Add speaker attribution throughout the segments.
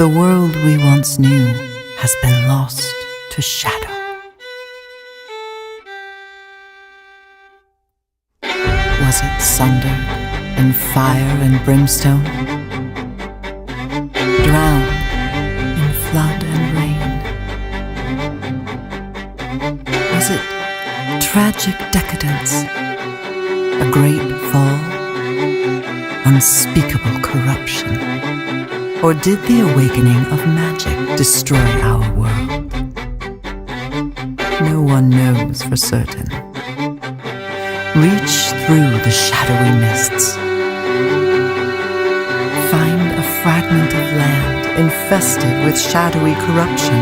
Speaker 1: The world we once knew has been lost to shadow. Was it sundered in fire and brimstone? Drowned in flood and rain? Was it tragic decadence, a great fall, unspeakable corruption? Or did the awakening of magic destroy our world? No one knows for certain. Reach through the shadowy mists. Find a fragment of land infested with shadowy corruption,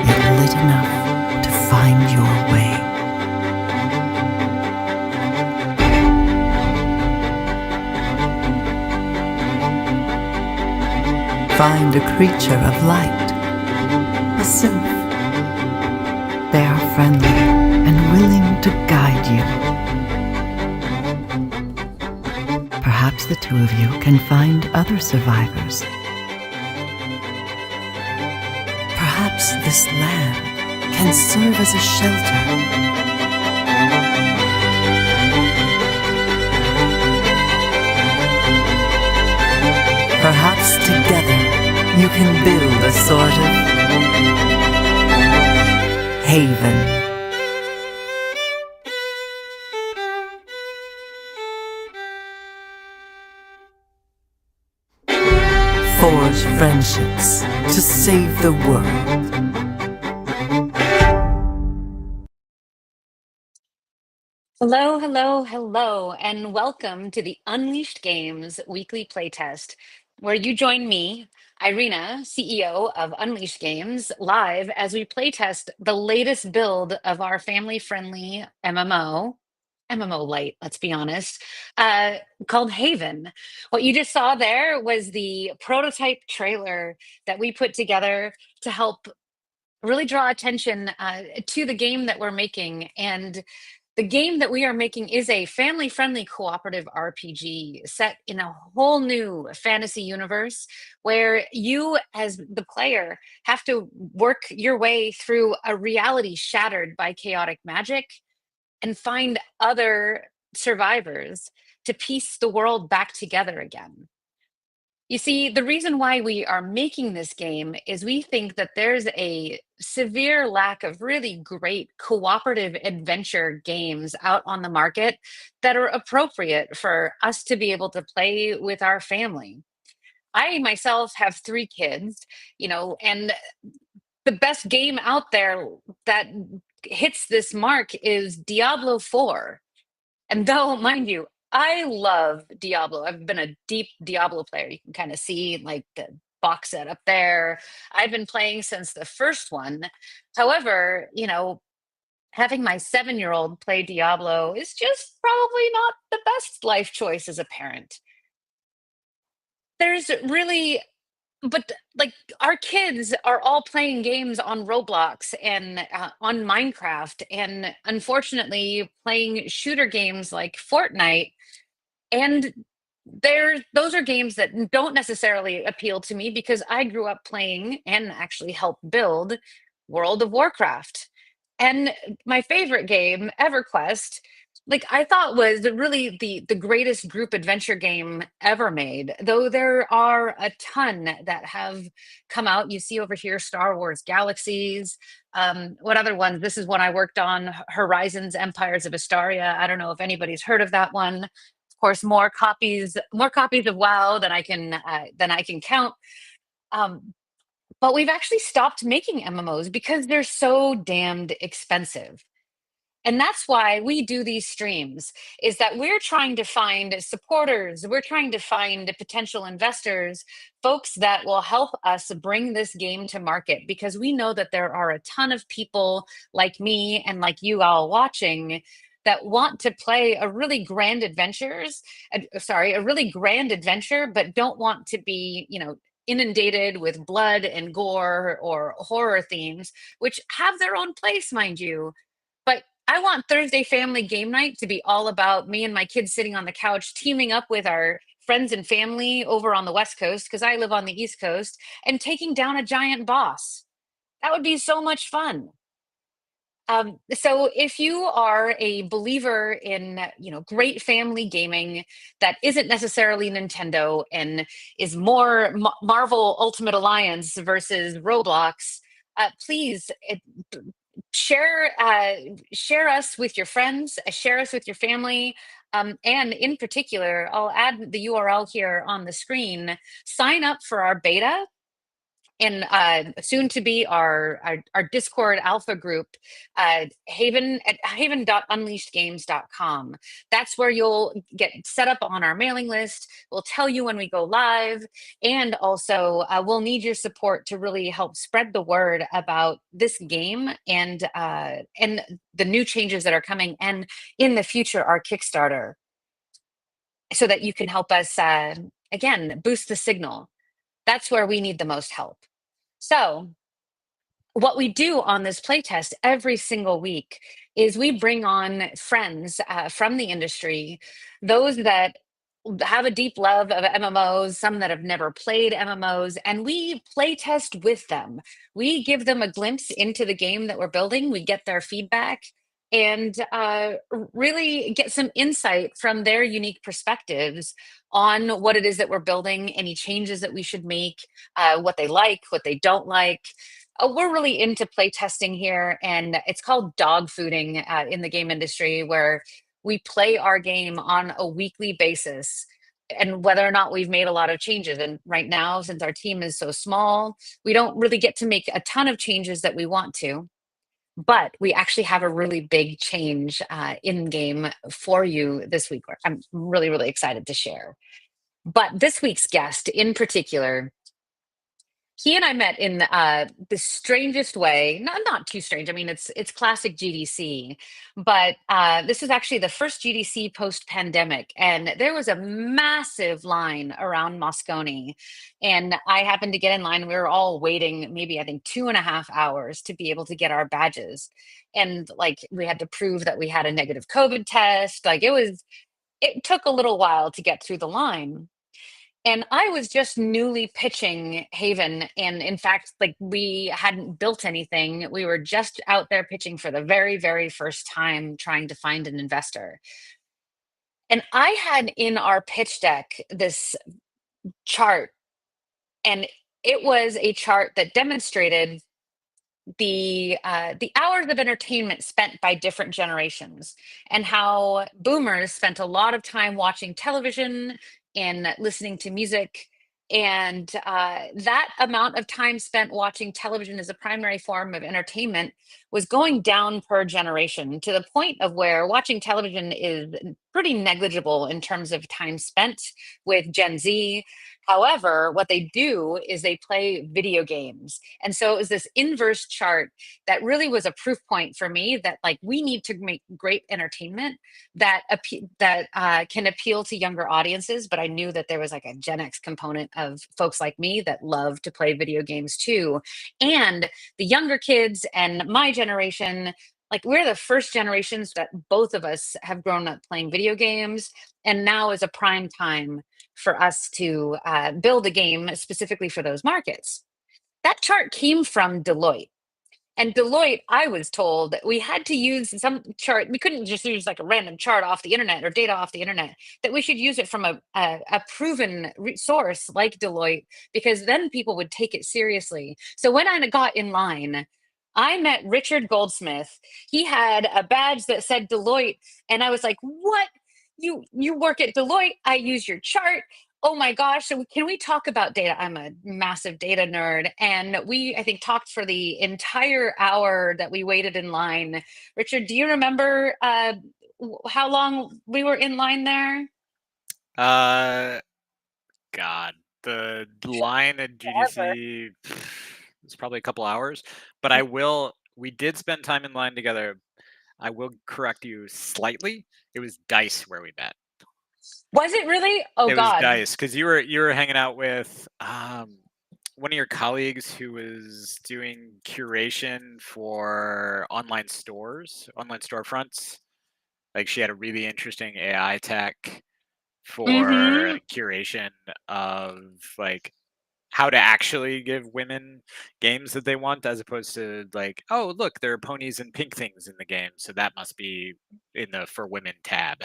Speaker 1: yet lit enough to find your way. Find a creature of light, a sylph. They are friendly and willing to guide you. Perhaps the two of you can find other survivors. Perhaps this land can serve as a shelter. Perhaps together you can build a sort of haven. Forge friendships to save the world.
Speaker 2: Hello, hello, hello, and welcome to the Unleashed Games weekly playtest, where you join me, Irena, CEO of Unleashed Games, live as we playtest the latest build of our family-friendly MMO light, let's be honest, called Haven. What you just saw there was the prototype trailer that we put together to help really draw attention to the game that we're making. And the game that we are making is a family friendly cooperative RPG set in a whole new fantasy universe where you, as the player, have to work your way through a reality shattered by chaotic magic and find other survivors to piece the world back together again. You see, the reason why we are making this game is we think that there's a severe lack of really great cooperative adventure games out on the market that are appropriate for us to be able to play with our family. I myself have three kids, and the best game out there that hits this mark is Diablo 4. And though, mind you, I love Diablo. I've been a deep Diablo player. You can kind of see like the box set up there. I've been playing since the first one. However, having my 7-year-old play Diablo is just probably not the best life choice as a parent. There's really but like our kids are all playing games on Roblox and on Minecraft, and unfortunately playing shooter games like Fortnite. And those are games that don't necessarily appeal to me because I grew up playing and actually helped build World of Warcraft. And my favorite game, EverQuest, like I thought was really the greatest group adventure game ever made. Though there are a ton that have come out. You see over here Star Wars Galaxies. What other ones? This is one I worked on, Horizons Empires of Astaria. I don't know if anybody's heard of that one. Of course, more copies of WoW than I can count. Um, but we've actually stopped making MMOs because they're so damned expensive. And that's why we do these streams, is that we're trying to find supporters, we're trying to find potential investors, folks that will help us bring this game to market, because we know that there are a ton of people like me and like you all watching that want to play a really grand a really grand adventure, but don't want to be, inundated with blood and gore or horror themes, which have their own place, mind you. But I want Thursday family game night to be all about me and my kids sitting on the couch, teaming up with our friends and family over on the West Coast, because I live on the East Coast, and taking down a giant boss. That would be so much fun. So if you are a believer in, great family gaming that isn't necessarily Nintendo and is more Marvel Ultimate Alliance versus Roblox, please share us with your friends, share us with your family. And in particular, I'll add the URL here on the screen. Sign up for our beta and soon to be our Discord alpha group, Haven at haven.unleashedgames.com. That's where you'll get set up on our mailing list. We'll tell you when we go live, and also we'll need your support to really help spread the word about this game and the new changes that are coming, and in the future our Kickstarter, so that you can help us again boost the signal. That's where we need the most help. So, what we do on this playtest every single week is we bring on friends from the industry, those that have a deep love of MMOs, some that have never played MMOs, and we playtest with them. We give them a glimpse into the game that we're building, we get their feedback, and really get some insight from their unique perspectives on what it is that we're building, any changes that we should make, what they like, what they don't like. We're really into playtesting here, and it's called dog fooding in the game industry, where we play our game on a weekly basis, and whether or not we've made a lot of changes. And right now, since our team is so small, we don't really get to make a ton of changes that we want to. But we actually have a really big change in game for you this week. I'm really, really excited to share. But this week's guest in particular, he and I met in the strangest way. Not too strange. I mean, it's classic GDC, but this was actually the first GDC post pandemic, and there was a massive line around Moscone, and I happened to get in line. We were all waiting, maybe I think 2.5 hours to be able to get our badges, and like we had to prove that we had a negative COVID test. Like it took a little while to get through the line. And I was just newly pitching Haven. And in fact, like we hadn't built anything. We were just out there pitching for the very, very first time, trying to find an investor. And I had in our pitch deck this chart, and it was a chart that demonstrated the hours of entertainment spent by different generations, and how boomers spent a lot of time watching television and listening to music, and that amount of time spent watching television as a primary form of entertainment was going down per generation, to the point of where watching television is pretty negligible in terms of time spent with Gen Z. However, what they do is they play video games. And so it was this inverse chart that really was a proof point for me that like we need to make great entertainment that can appeal to younger audiences. But I knew that there was like a Gen X component of folks like me that love to play video games too. And the younger kids and my generation, like we're the first generations that both of us have grown up playing video games, and now is a prime time for us to build a game specifically for those markets. That chart came from Deloitte. And Deloitte, I was told that we had to use some chart. We couldn't just use like a random chart off the internet or data off the internet, that we should use it from a proven source like Deloitte, because then people would take it seriously. So when I got in line, I met Richard Goldsmith. He had a badge that said Deloitte, and I was like, "What? You work at Deloitte? I use your chart. Oh my gosh." So can we talk about data? I'm a massive data nerd. And we, I think, talked for the entire hour that we waited in line. Richard, do you remember how long we were in line there?
Speaker 3: God, the line at GDC was probably a couple hours, but we did spend time in line together. I will correct you slightly. It was DICE where we met.
Speaker 2: Was it really? Oh
Speaker 3: It was
Speaker 2: God.
Speaker 3: DICE because you were hanging out with one of your colleagues who was doing curation for online storefronts. Like she had a really interesting AI tech for curation of like how to actually give women games that they want, as opposed to like, oh look, there are ponies and pink things in the game, so that must be in the for women tab.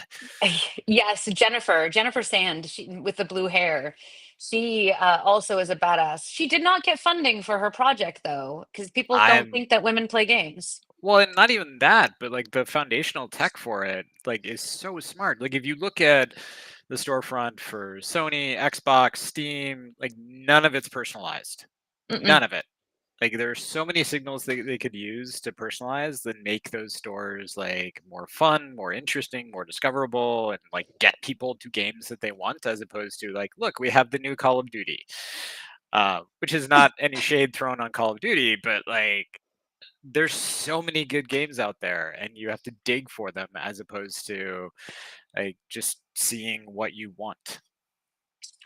Speaker 2: Yes, Jennifer Sand, with the blue hair. She also is a badass. She did not get funding for her project though, because people don't
Speaker 3: I'm
Speaker 2: think that women play games.
Speaker 3: Well, and not even that, but like the foundational tech for it, like is so smart. Like if you look at the storefront for Sony, Xbox, Steam, like none of it's personalized.
Speaker 2: Mm-mm.
Speaker 3: None of it. Like there's so many signals they could use to personalize that make those stores like more fun, more interesting, more discoverable, and like get people to games that they want, as opposed to like, look, we have the new Call of Duty. Which is not any shade thrown on Call of Duty, but like there's so many good games out there and you have to dig for them, as opposed to like just seeing what you want.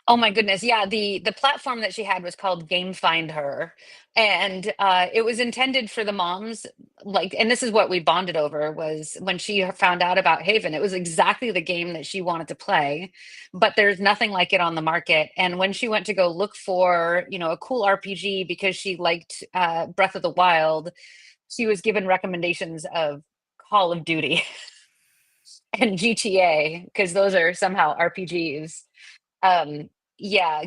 Speaker 2: Oh my goodness. Yeah, the platform that she had was called Game Find Her. And it was intended for the moms, like, and this is what we bonded over, was when she found out about Haven. It was exactly the game that she wanted to play, but there's nothing like it on the market. And when she went to go look for, a cool RPG because she liked Breath of the Wild, she was given recommendations of Call of Duty and GTA because those are somehow RPGs. um yeah,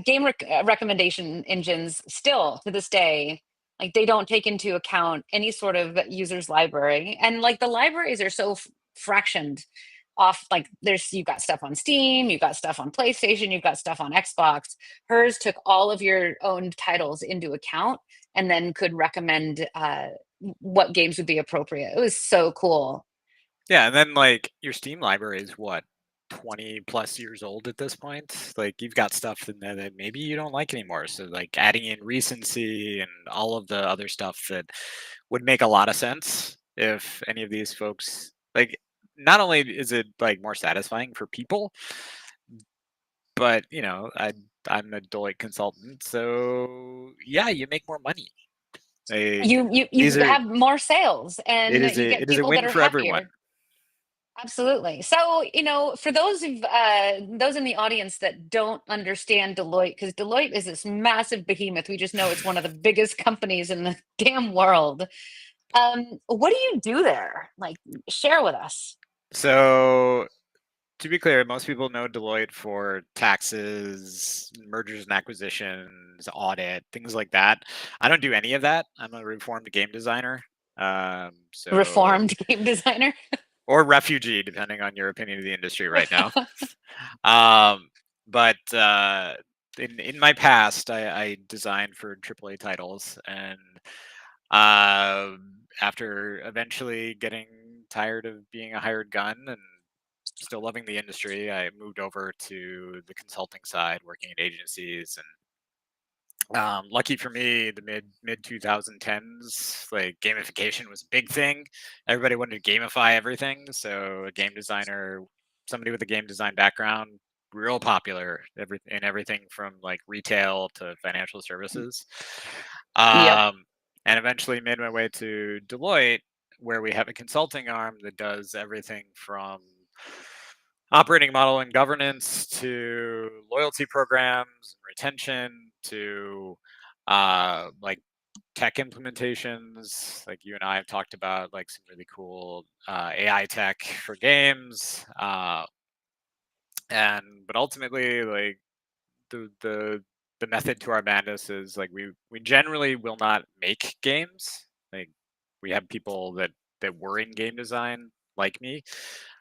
Speaker 2: recommendation engines still to this day, like, they don't take into account any sort of user's library, and like the libraries are so fractioned off. Like, you've got stuff on Steam, you've got stuff on PlayStation, you've got stuff on Xbox. Hers took all of your own titles into account and then could recommend what games would be appropriate. It was so cool.
Speaker 3: Yeah, and then like your Steam library is what, 20 plus years old at this point. Like you've got stuff in there that maybe you don't like anymore, so like adding in recency and all of the other stuff that would make a lot of sense if any of these folks like, not only is it like more satisfying for people, but I'm a Deloitte consultant, so yeah, you make more money. Like,
Speaker 2: You
Speaker 3: these are
Speaker 2: have more sales
Speaker 3: it
Speaker 2: and
Speaker 3: is
Speaker 2: you
Speaker 3: a
Speaker 2: get
Speaker 3: it is a
Speaker 2: people that
Speaker 3: win
Speaker 2: are
Speaker 3: for everyone.
Speaker 2: happier. Absolutely. So, for those in the audience that don't understand Deloitte, because Deloitte is this massive behemoth, we just know it's one of the biggest companies in the damn world. What do you do there? Like, share with us.
Speaker 3: So to be clear, most people know Deloitte for taxes, mergers and acquisitions, audit, things like that. I don't do any of that. I'm a reformed game designer. So
Speaker 2: Reformed game designer.
Speaker 3: or refugee, depending on your opinion of the industry right now. But in my past, I designed for AAA titles, and after eventually getting tired of being a hired gun and still loving the industry, I moved over to the consulting side, working at agencies. And lucky for me, the mid 2010s, like gamification was a big thing. Everybody wanted to gamify everything, so a game designer, somebody with a game design background, real popular in everything from like retail to financial services.
Speaker 2: Yep.
Speaker 3: And eventually made my way to Deloitte, where we have a consulting arm that does everything from operating model and governance to loyalty programs and retention to like tech implementations. Like you and I have talked about like some really cool AI tech for games. But ultimately, like the method to our madness is like we generally will not make games. Like we have people that were in game design like me,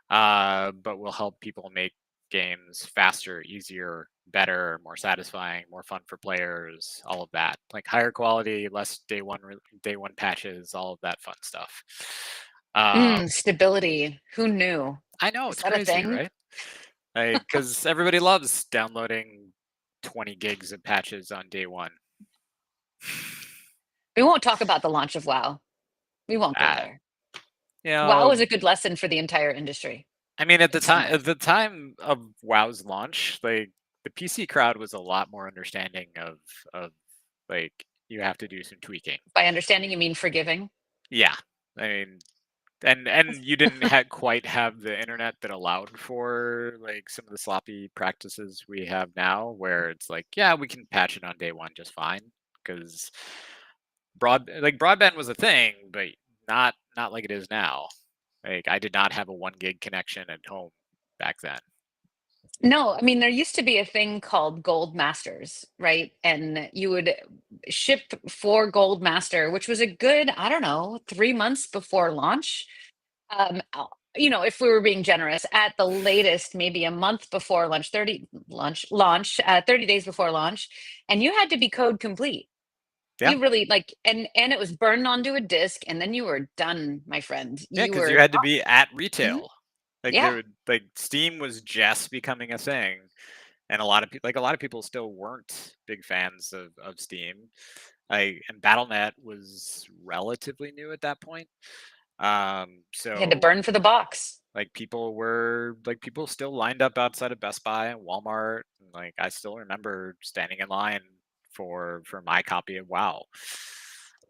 Speaker 3: but we'll help people make games faster, easier, better, more satisfying, more fun for players, all of that. Like higher quality, less day one patches, all of that fun stuff.
Speaker 2: Stability. Who knew?
Speaker 3: I know
Speaker 2: Is
Speaker 3: it's
Speaker 2: that a
Speaker 3: crazy,
Speaker 2: thing?
Speaker 3: right? Because everybody loves downloading 20 gigs of patches on day one.
Speaker 2: We won't talk about the launch of WoW. We won't go
Speaker 3: Ah,
Speaker 2: there.
Speaker 3: you
Speaker 2: WoW
Speaker 3: know,
Speaker 2: is a good lesson for the entire industry.
Speaker 3: I mean,
Speaker 2: It's smart.
Speaker 3: at the time of WoW's launch, like the PC crowd was a lot more understanding of like you have to do some tweaking.
Speaker 2: By understanding, you mean forgiving?
Speaker 3: Yeah, I mean, And you didn't quite have the internet that allowed for like some of the sloppy practices we have now, where it's like, yeah, we can patch it on day one just fine, because broadband was a thing, but not like it is now. Like, I did not have a 1 gig connection at home back then.
Speaker 2: No, I mean, there used to be a thing called Gold Masters, right? And you would ship for Gold Master, which was a good, I don't know, 3 months before launch. If we were being generous, at the latest, maybe a month before launch, 30 days before launch, and you had to be code complete.
Speaker 3: Yeah,
Speaker 2: You really like, and it was burned onto a disk, and then you were done, my friend.
Speaker 3: yeah,
Speaker 2: You
Speaker 3: because you
Speaker 2: were,
Speaker 3: had to be at
Speaker 2: mhm,
Speaker 3: retail. Like,
Speaker 2: yeah.
Speaker 3: Steam was just becoming a thing, and a lot of people still weren't big fans of Steam. And BattleNet was relatively new at that point.
Speaker 2: You had to
Speaker 3: So
Speaker 2: burn for the box.
Speaker 3: people still lined up outside of Best Buy and Walmart. And, like, I still remember standing in line for my copy of WoW.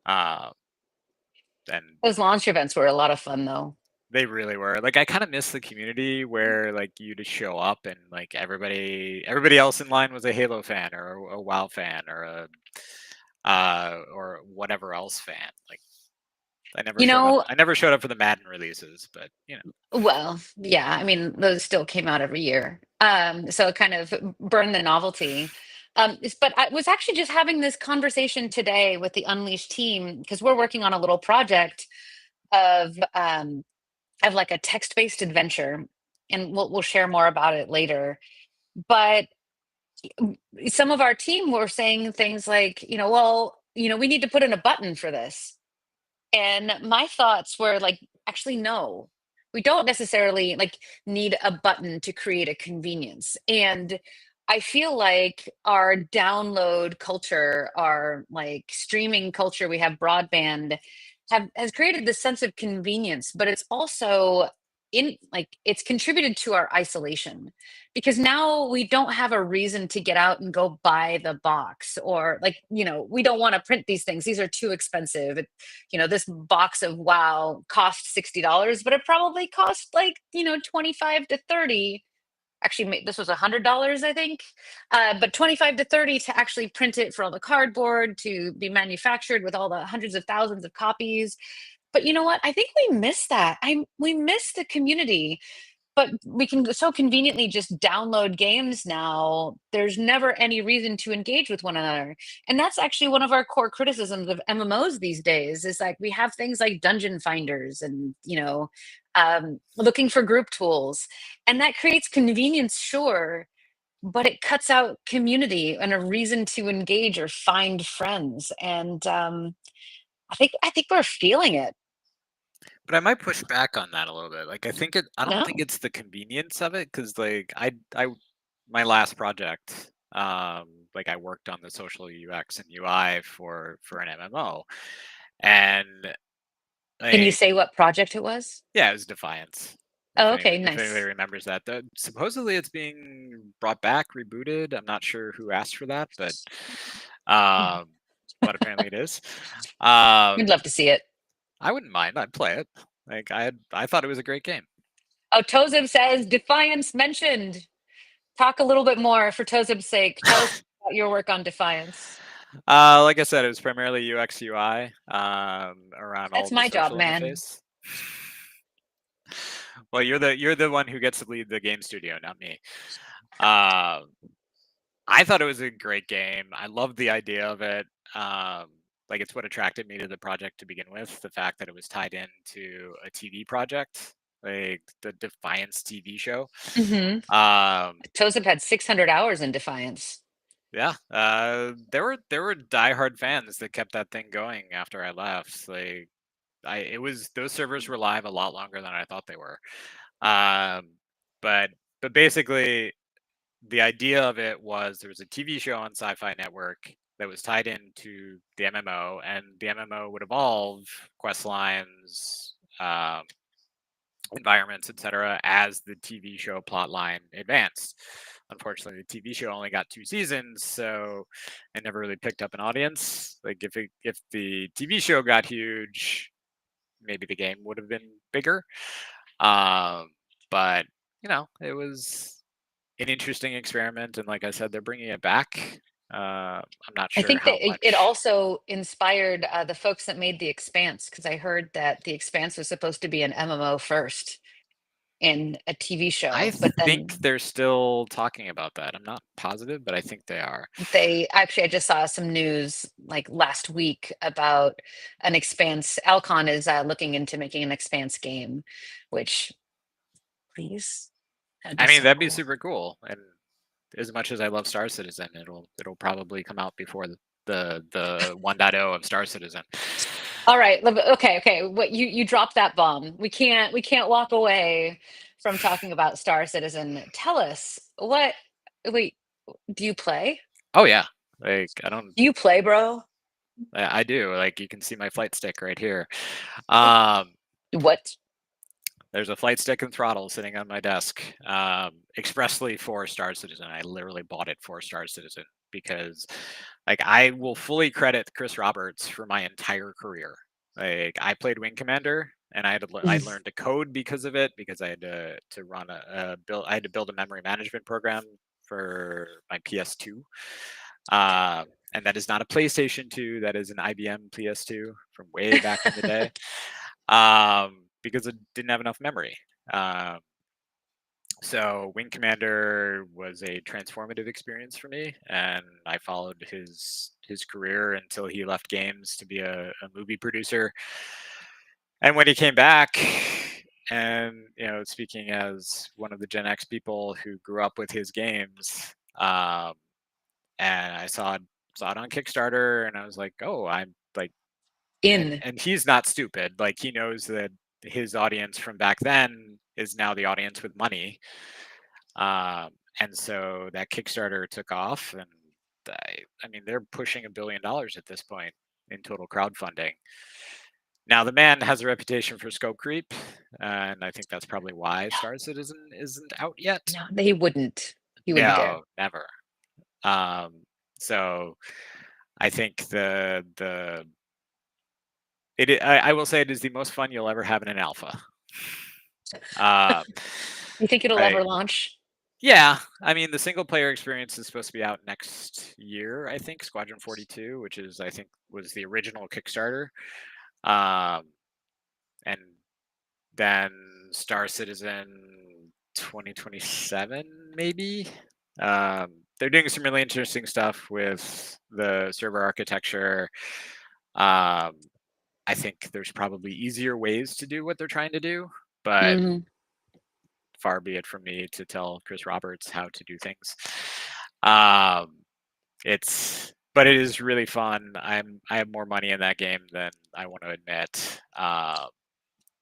Speaker 3: Uh, and
Speaker 2: Those launch events were a lot of fun, though.
Speaker 3: they really were. Like, I kind of miss the community where like you just show up and like everybody else in line was a Halo fan or a WoW fan or a or whatever else fan. Like, I never
Speaker 2: You
Speaker 3: showed up.
Speaker 2: know,
Speaker 3: I never showed up for the Madden releases, but
Speaker 2: well, yeah, I mean, those still came out every year. So it kind of burned the novelty. But I was actually just having this conversation today with the Unleashed team because we're working on a little project of like a text-based adventure, and we'll share more about it later. But some of our team were saying things like, well, we need to put in a button for this. And my thoughts were like, actually, no, we don't necessarily like need a button to create a convenience. And I feel like our download culture, our like streaming culture, we have broadband, has created this sense of convenience, but it's also it's contributed to our isolation because now we don't have a reason to get out and go buy the box, or like, we don't want to print these things, these are too expensive. This box of WoW cost $60, but it probably cost like, 25 to 30. Actually, this was $100, I think, but 25 to 30 to actually print it for all the cardboard to be manufactured with all the hundreds of thousands of copies. But you know what? I think we miss that. We miss the community, but we can so conveniently just download games now. There's never any reason to engage with one another. And that's actually one of our core criticisms of MMOs these days is like we have things like dungeon finders and, looking for group tools. And that creates convenience, sure, but it cuts out community and a reason to engage or find friends. And I think we're feeling it.
Speaker 3: but I might push back on that a little bit. Like, I don't think
Speaker 2: No.
Speaker 3: it's the convenience of it, because like my last project, like, I worked on the social UX and UI for an MMO, and
Speaker 2: Can you
Speaker 3: like,
Speaker 2: say what project it was?
Speaker 3: yeah, it was Defiance.
Speaker 2: Oh, okay,
Speaker 3: If anybody
Speaker 2: nice.
Speaker 3: remembers that, supposedly it's being brought back, rebooted. I'm not sure who asked for that, um, but apparently it is.
Speaker 2: We'd
Speaker 3: Um,
Speaker 2: love to see it.
Speaker 3: I wouldn't mind. I'd play it. Like, I thought it was a great game.
Speaker 2: Oh, Tozib says Defiance mentioned. Talk a little bit more for Tozib's sake. Tell us about your work on Defiance.
Speaker 3: Like I said, it was primarily UX UI, around all
Speaker 2: That's
Speaker 3: the
Speaker 2: my job,
Speaker 3: social
Speaker 2: man.
Speaker 3: interface. Well, you're the one who gets to lead the game studio, not me. Uh, I thought it was a great game. I loved the idea of it. Like, it's what attracted me to the project to begin with. The fact that it was tied into a TV project, like the Defiance TV show.
Speaker 2: Mm-hmm.
Speaker 3: Um,
Speaker 2: Tozib had 600 hours in Defiance.
Speaker 3: yeah, there were diehard fans that kept that thing going after I left. Like, it was those servers were live a lot longer than I thought they were. Um, but basically, the idea of it was there was a TV show on Sci-Fi Network that was tied into the MMO, and the MMO would evolve quest lines, environments, etc., as the TV show plotline advanced. Unfortunately, the TV show only got 2 seasons, so it never really picked up an audience. Like, if the TV show got huge, maybe the game would have been bigger. But it was an interesting experiment, and like I said, they're bringing it back. I'm not
Speaker 2: I
Speaker 3: sure
Speaker 2: think that
Speaker 3: how
Speaker 2: it
Speaker 3: much.
Speaker 2: also inspired the folks that made The Expanse, because I heard that The Expanse was supposed to be an MMO first and a TV
Speaker 3: I
Speaker 2: show, but
Speaker 3: think
Speaker 2: then
Speaker 3: they're still talking about that. I'm not positive, but I think they are.
Speaker 2: I just saw some news like last week about an Expanse. Alcon is looking into making an Expanse game, which, please, that'd be
Speaker 3: I mean,
Speaker 2: so
Speaker 3: that'd be
Speaker 2: cool.
Speaker 3: super cool. And as much as I love Star Citizen, it'll probably come out before the 1.0 of Star Citizen.
Speaker 2: All right, okay. What you dropped that bomb. We can't walk away from talking about Star Citizen. Tell us what. Wait, do you play?
Speaker 3: Oh yeah, like I don't.
Speaker 2: Do you play, bro?
Speaker 3: I do. Like you can see my flight stick right here. Um,
Speaker 2: What?
Speaker 3: there's a flight stick and throttle sitting on my desk, expressly for Star Citizen. I literally bought it for Star Citizen because, like, I will fully credit Chris Roberts for my entire career. Like, I played Wing Commander, and I
Speaker 2: Mm.
Speaker 3: learned to code because of it, because I had to run I had to build a memory management program for my PS2. And that is not a PlayStation 2. That is an IBM PS2 from way back in the day. Because it didn't have enough memory. So Wing Commander was a transformative experience for me, and I followed his career until he left games to be a movie producer. And when he came back, and speaking as one of the Gen X people who grew up with his games, and I saw it on Kickstarter, and I was like, oh, I'm like,
Speaker 2: In.
Speaker 3: and he's not stupid. Like he knows that his audience from back then is now the audience with money. And so that Kickstarter took off, and I mean they're pushing $1 billion at this point in total crowdfunding. Now the man has a reputation for scope creep, and I think that's probably why Star Citizen isn't out yet.
Speaker 2: No, he wouldn't. He wouldn't dare.
Speaker 3: No, never. So I think I will say it is the most fun you'll ever have in an alpha.
Speaker 2: You think it'll ever launch?
Speaker 3: Yeah, I mean the single player experience is supposed to be out next year. I think Squadron 42, which is I think was the original Kickstarter, and then Star Citizen 2027 maybe. They're doing some really interesting stuff with the server architecture. I think there's probably easier ways to do what they're trying to do, but far be it from me to tell Chris Roberts how to do things. But it is really fun. I have more money in that game than I want to admit.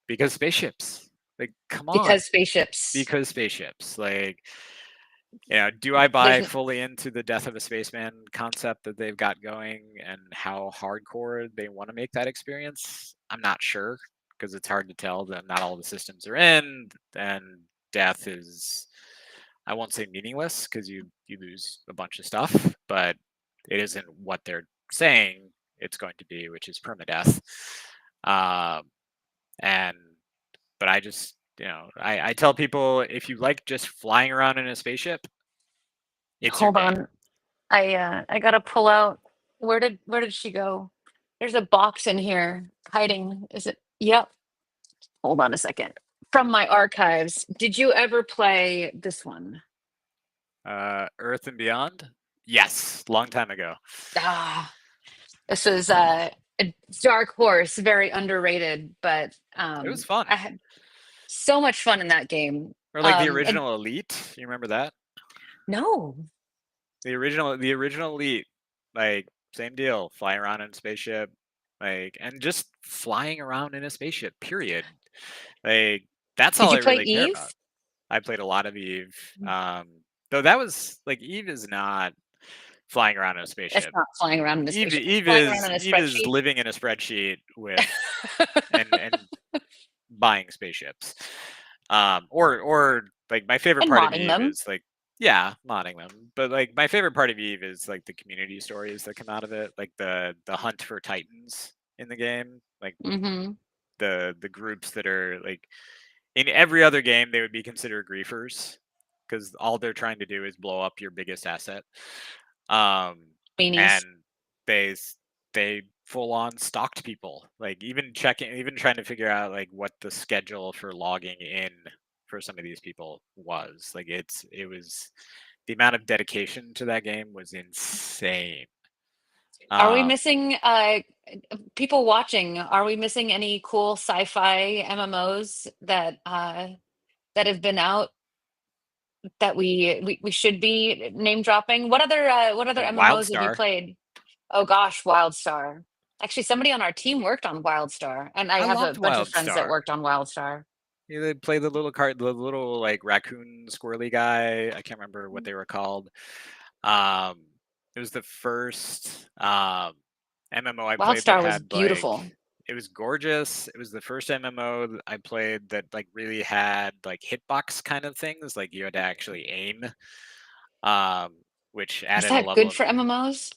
Speaker 3: Because spaceships. Like, come on.
Speaker 2: Because spaceships.
Speaker 3: Because spaceships. Like, do I buy fully into the death of a spaceman concept that they've got going and how hardcore they want to make that experience? I'm not sure, because it's hard to tell that not all the systems are in, and death is, I won't say meaningless, because you lose a bunch of stuff, but it isn't what they're saying it's going to be, which is permadeath. But I just, I tell people, if you like just flying around in a spaceship, it's
Speaker 2: Hold
Speaker 3: your game.
Speaker 2: on. I gotta pull out. Where did she go? There's a box in here hiding. Is it? Yep. Hold on a second. From my archives, did you ever play this one?
Speaker 3: Earth and Beyond? Yes, long time ago.
Speaker 2: This is a Dark Horse, very underrated, but
Speaker 3: It was fun.
Speaker 2: I had so much fun in that game.
Speaker 3: Or like the original Elite. You remember that?
Speaker 2: No.
Speaker 3: The original Elite, like same deal, flying around in a spaceship, like, and just flying around in a spaceship. Period. Like that's all I really care about. I played a lot of Eve. Though that was like Eve is not flying around in a spaceship.
Speaker 2: It's not flying around in a spaceship.
Speaker 3: Eve is living in a spreadsheet with and buying spaceships. Or like my favorite part of Eve is like, yeah, modding them. But like my favorite part of Eve is like the community stories that come out of it, like the hunt for Titans in the game. Like the groups that are like in every other game they would be considered griefers because all they're trying to do is blow up your biggest asset.
Speaker 2: Beanies.
Speaker 3: And they full on stalked people, like even trying to figure out like what the schedule for logging in for some of these people was. Like it was the amount of dedication to that game was insane.
Speaker 2: Are we missing people watching? Are we missing any cool sci-fi MMOs that have been out that we should be name dropping? What other MMOs have you
Speaker 3: WildStar.
Speaker 2: played? Oh gosh, WildStar. Actually, somebody on our team worked on WildStar, and I
Speaker 3: I
Speaker 2: have a
Speaker 3: loved
Speaker 2: bunch of friends that
Speaker 3: WildStar.
Speaker 2: worked on WildStar.
Speaker 3: They play the little like raccoon squirrely guy. I can't remember what they were called. It was the first MMO I played that
Speaker 2: WildStar was
Speaker 3: had like
Speaker 2: beautiful.
Speaker 3: it was gorgeous. It was the first MMO that I played that like really had like hitbox kind of things. Like you had to actually aim, which
Speaker 2: Is
Speaker 3: added a
Speaker 2: that
Speaker 3: level
Speaker 2: good
Speaker 3: of
Speaker 2: for MMOs?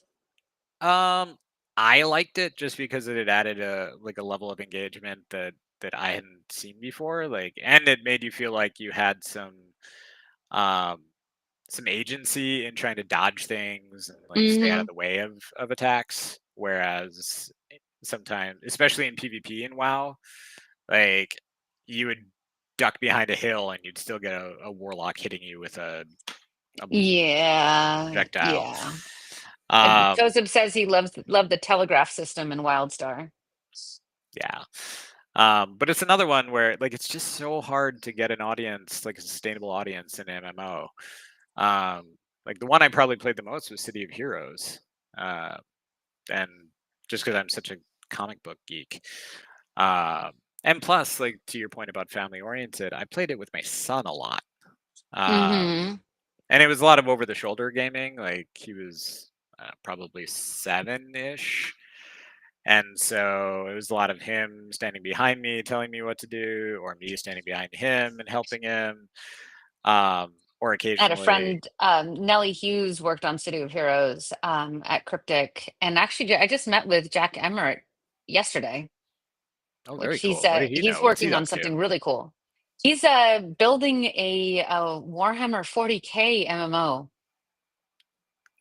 Speaker 3: I liked it just because it had added a level of engagement that I hadn't seen before. Like, and it made you feel like you had um some agency in trying to dodge things and like stay out
Speaker 2: Hmm.
Speaker 3: of the way of attacks. Whereas sometimes, especially in PvP in WoW, like you would duck behind a hill and you'd still get a warlock hitting you with a
Speaker 2: Yeah,
Speaker 3: projectile.
Speaker 2: yeah.
Speaker 3: Um,
Speaker 2: Joseph says he loved the telegraph system in WildStar.
Speaker 3: yeah. But it's another one where like it's just so hard to get an audience, like a sustainable audience in MMO. Like the one I probably played the most was City of Heroes, and just because I'm such a comic book geek. And plus, like to your point about family oriented, I played it with my son a lot.
Speaker 2: Hmm.
Speaker 3: And it was a lot of over the shoulder gaming. Like he was probably 7-ish. And so it was a lot of him standing behind me, telling me what to do, or me standing behind him and helping him. Or
Speaker 2: I had a
Speaker 3: occasionally,
Speaker 2: friend, Nellie Hughes, worked on City of Heroes at Cryptic, and actually, I just met with Jack Emmert yesterday,
Speaker 3: oh,
Speaker 2: which
Speaker 3: very cool. What did he
Speaker 2: he's
Speaker 3: know? What's he
Speaker 2: working on
Speaker 3: up to?
Speaker 2: something really cool. He's building a Warhammer 40K MMO.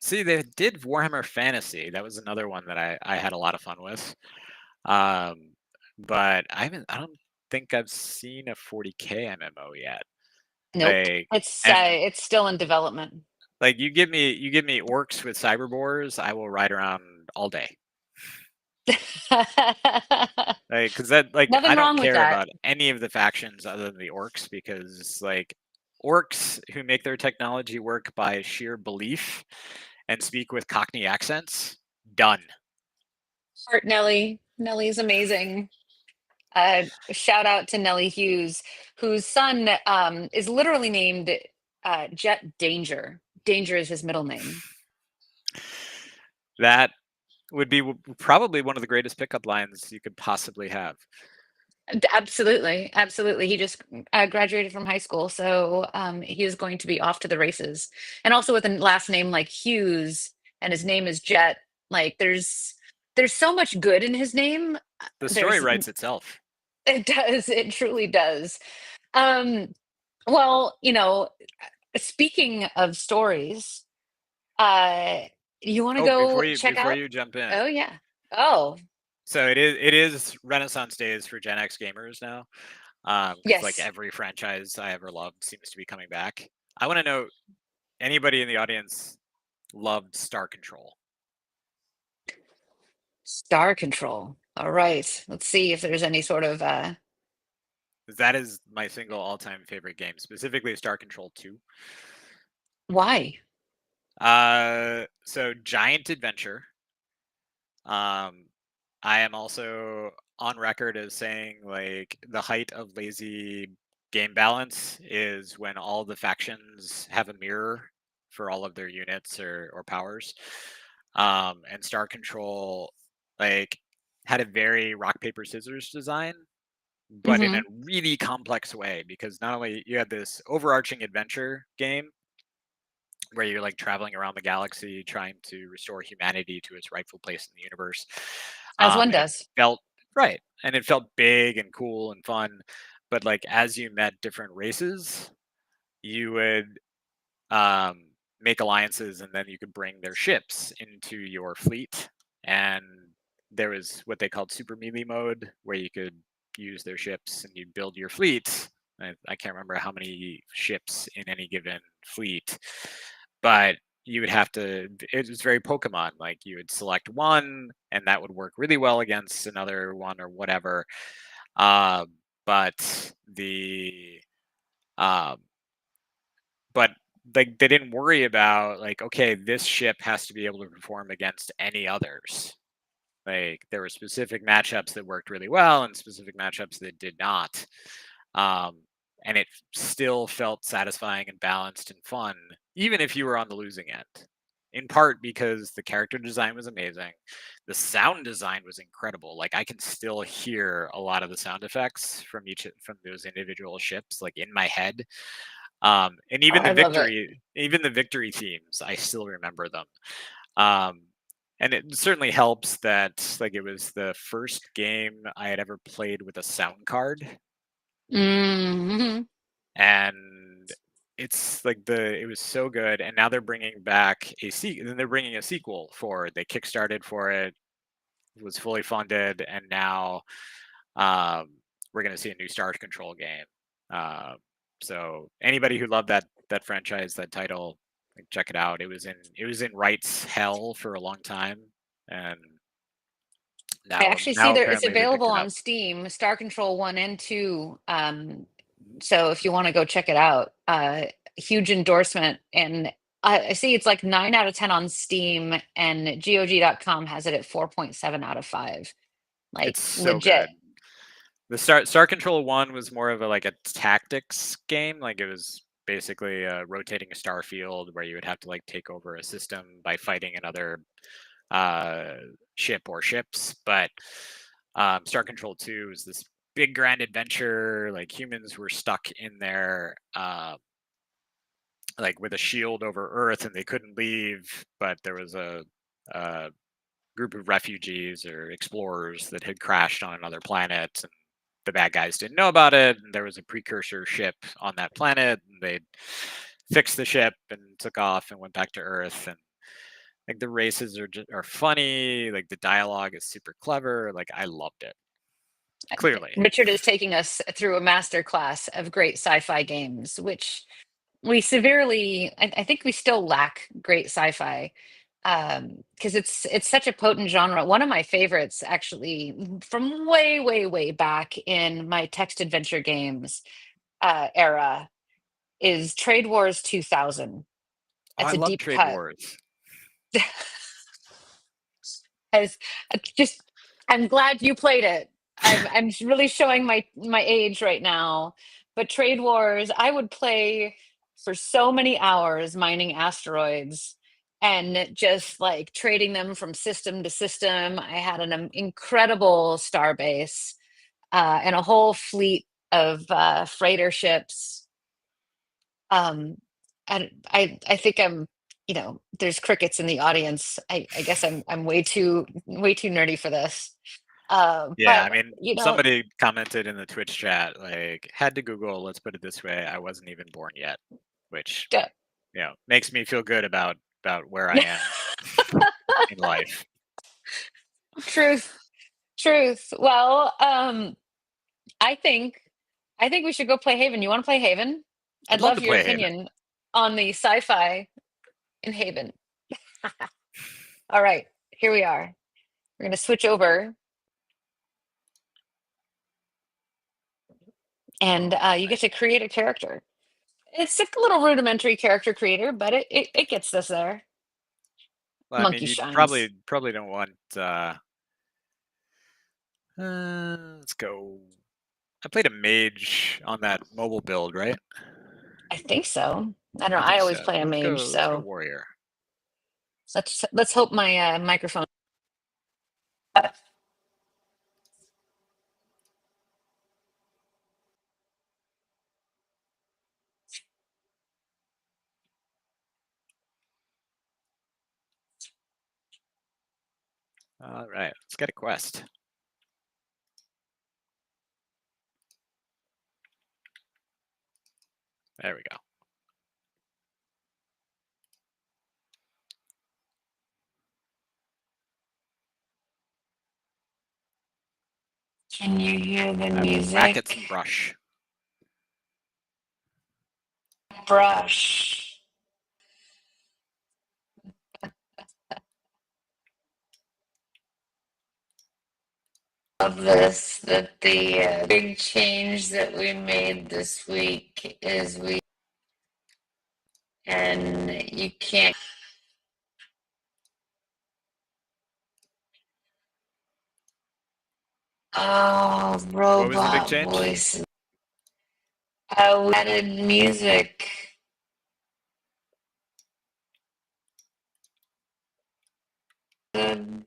Speaker 3: See, they did Warhammer Fantasy. That was another one that I had a lot of fun with. Um, but I don't think I've seen a 40K MMO yet.
Speaker 2: Nope,
Speaker 3: Like,
Speaker 2: it's
Speaker 3: and
Speaker 2: it's still in development.
Speaker 3: like you give me orcs with cyberboars, I will ride around all day. Like, because that like I
Speaker 2: Nothing
Speaker 3: don't
Speaker 2: wrong with
Speaker 3: care
Speaker 2: that.
Speaker 3: about any of the factions other than the orcs because like orcs who make their technology work by sheer belief and speak with Cockney accents, done.
Speaker 2: Heart Nellie. Nellie is amazing. Shout out to Nellie Hughes, whose son is literally named Jet Danger. Danger is his middle name.
Speaker 3: That would be probably one of the greatest pickup lines you could possibly have.
Speaker 2: Absolutely, absolutely. He just graduated from high school, so he is going to be off to the races. And also with a last name like Hughes, and his name is Jet. Like there's so much good in his name.
Speaker 3: The story
Speaker 2: There's
Speaker 3: writes itself.
Speaker 2: It does. It truly does. Um, well, speaking of stories, uh, you want to
Speaker 3: Oh,
Speaker 2: go check
Speaker 3: before
Speaker 2: out?
Speaker 3: you jump in,
Speaker 2: Oh yeah. Oh
Speaker 3: so it is Renaissance days for Gen X gamers now, because like
Speaker 2: yes.
Speaker 3: every franchise I ever loved seems to be coming back. I want to know anybody in the audience loved Star Control.
Speaker 2: Star Control. All right. Let's see if there's any sort of
Speaker 3: 'Cause that is my single all-time favorite game, specifically Star Control 2.
Speaker 2: why?
Speaker 3: So Giant Adventure. Um, I am also on record as saying like the height of lazy game balance is when all the factions have a mirror for all of their units or powers. And Star Control like had a very rock paper scissors design, but in a
Speaker 2: Hmm.
Speaker 3: really complex way because not only you had this overarching adventure game where you're like traveling around the galaxy trying to restore humanity to its rightful place in the universe.
Speaker 2: As one
Speaker 3: And it
Speaker 2: does.
Speaker 3: felt right. and it felt big and cool and fun. But like as you met different races, you would make alliances, and then you could bring their ships into your fleet. And there was what they called super melee mode, where you could use their ships and you build your fleet. I can't remember how many ships in any given fleet, but you would have to. It was very Pokemon. Like you would select one, and that would work really well against another one or whatever. Uh, but the um, but like they didn't worry about like, okay, this ship has to be able to perform against any others. Like there were specific matchups that worked really well and specific matchups that did not. um, and it still felt satisfying and balanced and fun, even if you were on the losing end, in part because the character design was amazing. The sound design was incredible. Like I can still hear a lot of the sound effects from those individual ships like in my head. And
Speaker 2: Oh, I love it.
Speaker 3: even the victory themes, I still remember them. Um, and it certainly helps that like it was the first game I had ever played with a sound card,
Speaker 2: Mm-hmm.
Speaker 3: and it's like it was so good. And now they're bringing back then they're bringing a sequel for it. They kickstarted for it, was fully funded, and now um, we're going to see a new Star Control game. Uh, so anybody who loved that franchise, that title, like, check it out. It was in Wright's hell for a long time, and
Speaker 2: I
Speaker 3: now
Speaker 2: actually see
Speaker 3: now
Speaker 2: it's
Speaker 3: apparently they
Speaker 2: available
Speaker 3: picked it
Speaker 2: on
Speaker 3: up.
Speaker 2: Steam, Star Control 1 and 2. So if you want to go check it out, huge endorsement. And I see it's like 9 out of 10 on Steam, and GOG.com has it at 4.7 out of 5. Like
Speaker 3: It's so
Speaker 2: legit.
Speaker 3: good. The Star Control 1 was more of a tactics game. Like it was basically rotating a star field where you would have to like take over a system by fighting another uh, ship or ships. But Star Control 2 is this big grand adventure. Like humans were stuck in there, like with a shield over Earth, and they couldn't leave. But there was a group of refugees or explorers that had crashed on another planet, and the bad guys didn't know about it. And there was a precursor ship on that planet, and they fixed the ship and took off and went back to Earth. And like the races are funny. Like the dialogue is super clever. Like I loved it. Clearly,
Speaker 2: Richard is taking us through a master class of great sci-fi games, which we severely, I think we still lack great sci-fi, because it's such a potent genre. One of my favorites, actually, from way, way, way back in my text adventure games era, is Trade Wars 2000.
Speaker 3: oh, I
Speaker 2: That's a
Speaker 3: love
Speaker 2: deep
Speaker 3: Trade
Speaker 2: cut.
Speaker 3: Wars.
Speaker 2: As just, I'm glad you played it. I'm really showing my age right now. But Trade Wars, I would play for so many hours mining asteroids and just like trading them from system to system. I had an incredible star base, and a whole fleet of freighter ships. Um, and I think I'm, there's crickets in the audience. I guess I'm way too nerdy for this.
Speaker 3: Yeah,
Speaker 2: But
Speaker 3: I mean,
Speaker 2: you know,
Speaker 3: somebody commented in the Twitch chat, like, had to Google, let's put it this way, I wasn't even born yet, which,
Speaker 2: d-
Speaker 3: makes me feel good about where I am in life.
Speaker 2: truth, truth. Well, I think I think we should go play Haven. You want to play Haven?
Speaker 3: I'd
Speaker 2: I'd
Speaker 3: love to
Speaker 2: love your
Speaker 3: play Haven.
Speaker 2: opinion on the sci-fi in Haven. All right, here we are. We're gonna switch over, and
Speaker 3: Oh,
Speaker 2: you get to create a character. It's a little rudimentary character creator, but it gets us there.
Speaker 3: well, I mean,
Speaker 2: Monkey
Speaker 3: you
Speaker 2: shines.
Speaker 3: probably don't want, let's go. I played a mage on that mobile build, right?
Speaker 2: I think so. I don't know.
Speaker 3: I
Speaker 2: I
Speaker 3: think
Speaker 2: always
Speaker 3: so.
Speaker 2: play a mage,
Speaker 3: Let's go
Speaker 2: so
Speaker 3: warrior.
Speaker 2: let's hope my microphone.
Speaker 3: All right, let's get a quest. There we go.
Speaker 2: Can you hear the music?
Speaker 3: Whack at some brush.
Speaker 2: Brush. Of this, that the big change that we made this week is and you can't. Oh,
Speaker 3: What was the big
Speaker 2: robot
Speaker 3: change?
Speaker 2: voices. We added music. Good.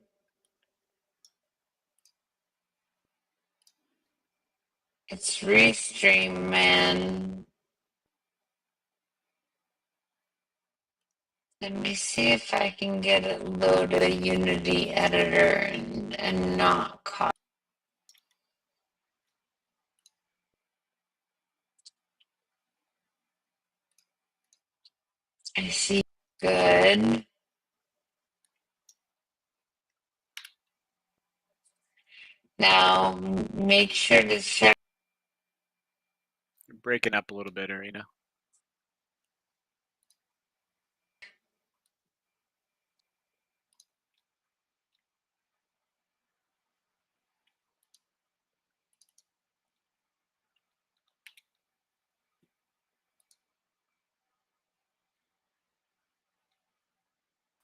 Speaker 2: It's Restream, man. Let me see if I can get it loaded a Unity editor and not copy. I see. Good. Now make sure to check.
Speaker 3: You're breaking up a little bit, Irena.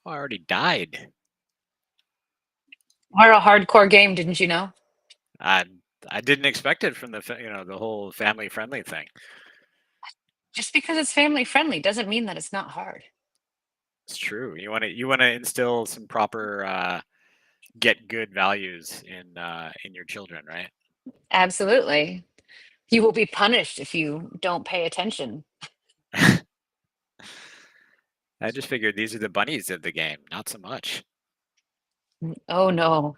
Speaker 3: Oh, I already died.
Speaker 2: We're a hardcore game, didn't you know?
Speaker 3: I didn't expect it from the whole family friendly thing.
Speaker 2: Just because it's family friendly doesn't mean that it's not hard.
Speaker 3: It's true. You want to instill some proper get good values in your children, right?
Speaker 2: Absolutely. You will be punished if you don't pay attention.
Speaker 3: I just figured these are the bunnies of the game, not so much.
Speaker 2: Oh no.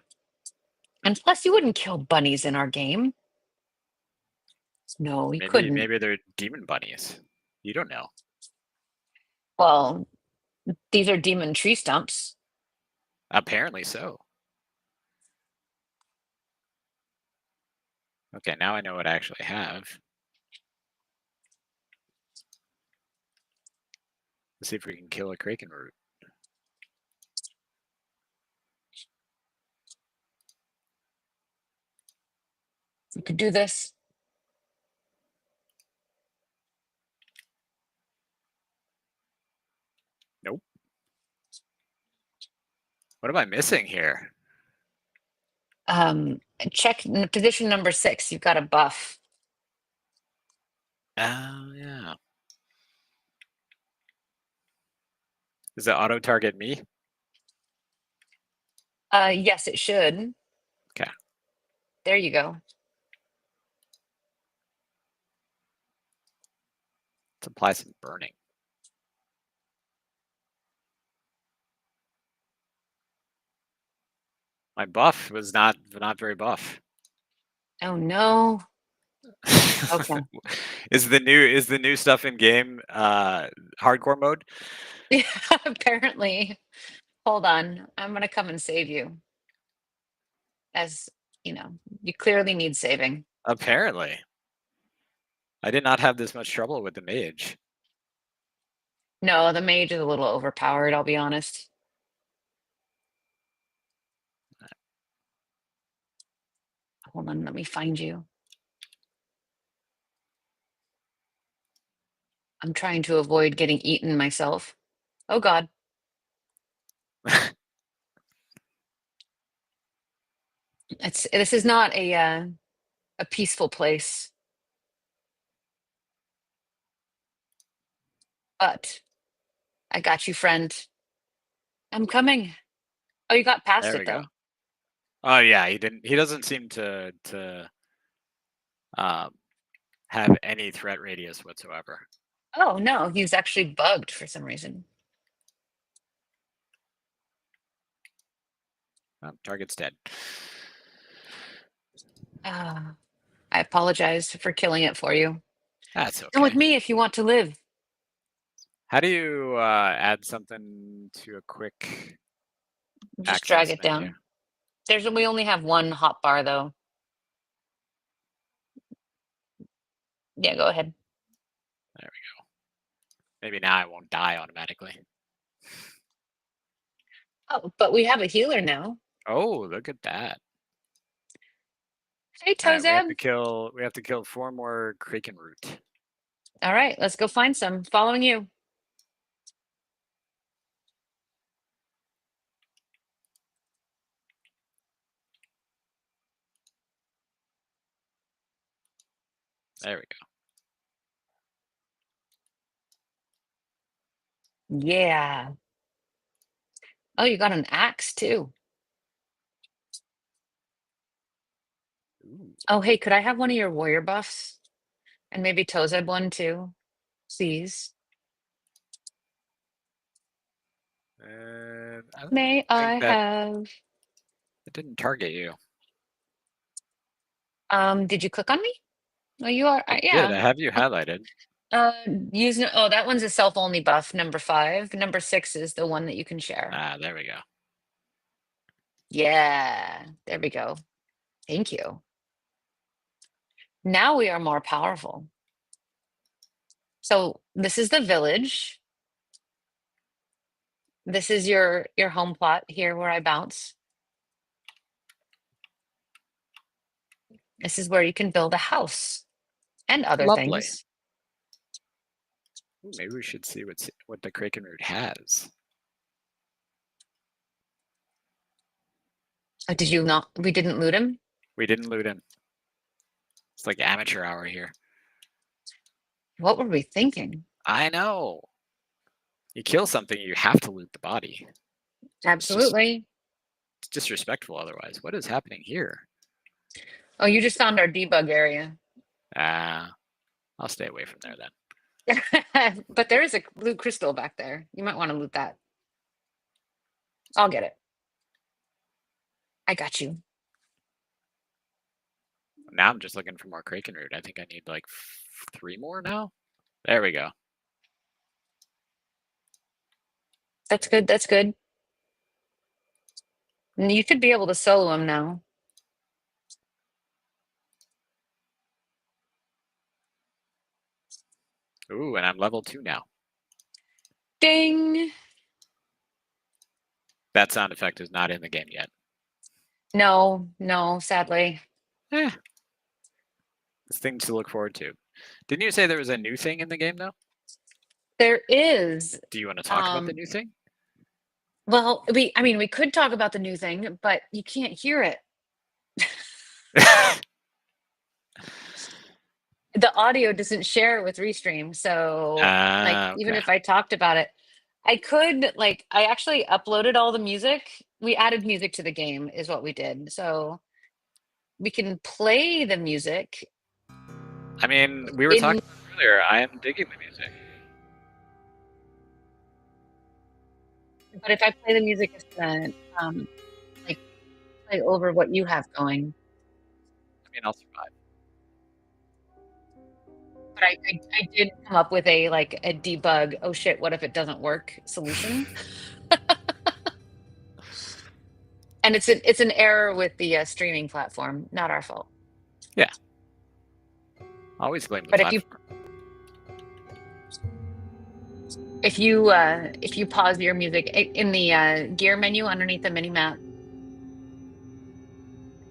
Speaker 2: And plus, you wouldn't kill bunnies in our game. No, we couldn't.
Speaker 3: Maybe they're demon bunnies. You don't know.
Speaker 2: Well, these are demon tree stumps.
Speaker 3: Apparently so. Okay, now I know what I actually have. Let's see if we can kill a kraken root.
Speaker 2: You could do this.
Speaker 3: Nope. What am I missing here?
Speaker 2: Check position number 6. You've got a buff.
Speaker 3: Oh, yeah. Does it auto target me?
Speaker 2: Yes, it should.
Speaker 3: Okay.
Speaker 2: There you go.
Speaker 3: Let's apply some burning. My buff was not very buff.
Speaker 2: Oh no. Okay.
Speaker 3: Is the new stuff in game hardcore mode?
Speaker 2: Yeah, apparently. Hold on. I'm gonna come and save you. As you know, you clearly need saving.
Speaker 3: Apparently. I did not have this much trouble with the mage.
Speaker 2: No, the mage is a little overpowered, I'll be honest. Hold on, let me find you. I'm trying to avoid getting eaten myself. Oh God. This is not a peaceful place. But I got you, friend. I'm coming. Oh, you got past
Speaker 3: There
Speaker 2: it
Speaker 3: we go.
Speaker 2: though.
Speaker 3: Oh yeah, he doesn't seem to have any threat radius whatsoever.
Speaker 2: Oh no, he's actually bugged for some reason.
Speaker 3: Oh, target's dead.
Speaker 2: I apologize for killing it for you.
Speaker 3: That's
Speaker 2: Come with
Speaker 3: okay.
Speaker 2: me if you want to live.
Speaker 3: How do you add something to a quick
Speaker 2: Just drag
Speaker 3: access
Speaker 2: it
Speaker 3: menu?
Speaker 2: down. We only have one hot bar though. Yeah, go ahead.
Speaker 3: There we go. Maybe now I won't die automatically.
Speaker 2: Oh, but we have a healer now.
Speaker 3: Oh, look at that.
Speaker 2: Hey,
Speaker 3: All right, we have
Speaker 2: Tozeb.
Speaker 3: to kill 4 more Kraken root.
Speaker 2: All right, let's go find some. Following you.
Speaker 3: There we go.
Speaker 2: Yeah. Oh, you got an axe too.
Speaker 3: Ooh.
Speaker 2: Oh, hey, could I have one of your warrior buffs? And maybe Tozeb one too, please.
Speaker 3: And I don't
Speaker 2: May
Speaker 3: think
Speaker 2: I
Speaker 3: that
Speaker 2: have?
Speaker 3: it didn't target you.
Speaker 2: Did you click on me? Oh, you are.
Speaker 3: It did.
Speaker 2: Yeah.
Speaker 3: I have you highlighted.
Speaker 2: Use no. Oh, that one's a self-only buff. Number 5. Number 6 is the one that you can share.
Speaker 3: Ah, there we go.
Speaker 2: Yeah. There we go. Thank you. Now we are more powerful. So this is the village. This is your home plot here where I bounce. This is where you can build a house and other
Speaker 3: Lovely.
Speaker 2: things.
Speaker 3: Ooh, maybe we should see what the Kraken root has.
Speaker 2: Oh, did you not? We didn't loot him?
Speaker 3: We didn't loot him. It's like amateur hour here.
Speaker 2: What were we thinking?
Speaker 3: I know. You kill something, you have to loot the body.
Speaker 2: Absolutely.
Speaker 3: It's disrespectful otherwise. What is happening here?
Speaker 2: Oh, you just found our debug area.
Speaker 3: I'll stay away from there then.
Speaker 2: But there is a blue crystal back there. You might want to loot that. I'll get it. I got you.
Speaker 3: Now I'm just looking for more Kraken root. I think I need like 3 more now. There we go.
Speaker 2: That's good. That's good. And you should be able to solo him now.
Speaker 3: Ooh, and I'm level 2 now.
Speaker 2: Ding.
Speaker 3: That sound effect is not in the game yet.
Speaker 2: No, no, sadly.
Speaker 3: Eh. It's things to look forward to. Didn't you say there was a new thing in the game though?
Speaker 2: There is.
Speaker 3: Do you want to talk about the new thing?
Speaker 2: Well, we could talk about the new thing, but you can't hear it. The audio doesn't share with Restream, so even
Speaker 3: Okay.
Speaker 2: if I talked about it, I could I actually uploaded all the music. We added music to the game is what we did. So we can play the music.
Speaker 3: I mean, we were talking earlier. I am digging the music.
Speaker 2: But if I play the music, it's gonna play over what you have going.
Speaker 3: I mean, I'll survive.
Speaker 2: But I did come up with a debug. Oh shit! What if it doesn't work? Solution. And it's an error with the streaming platform, not our fault.
Speaker 3: Yeah. Always blame the
Speaker 2: But
Speaker 3: platform.
Speaker 2: if you pause your music in the gear menu underneath the mini map,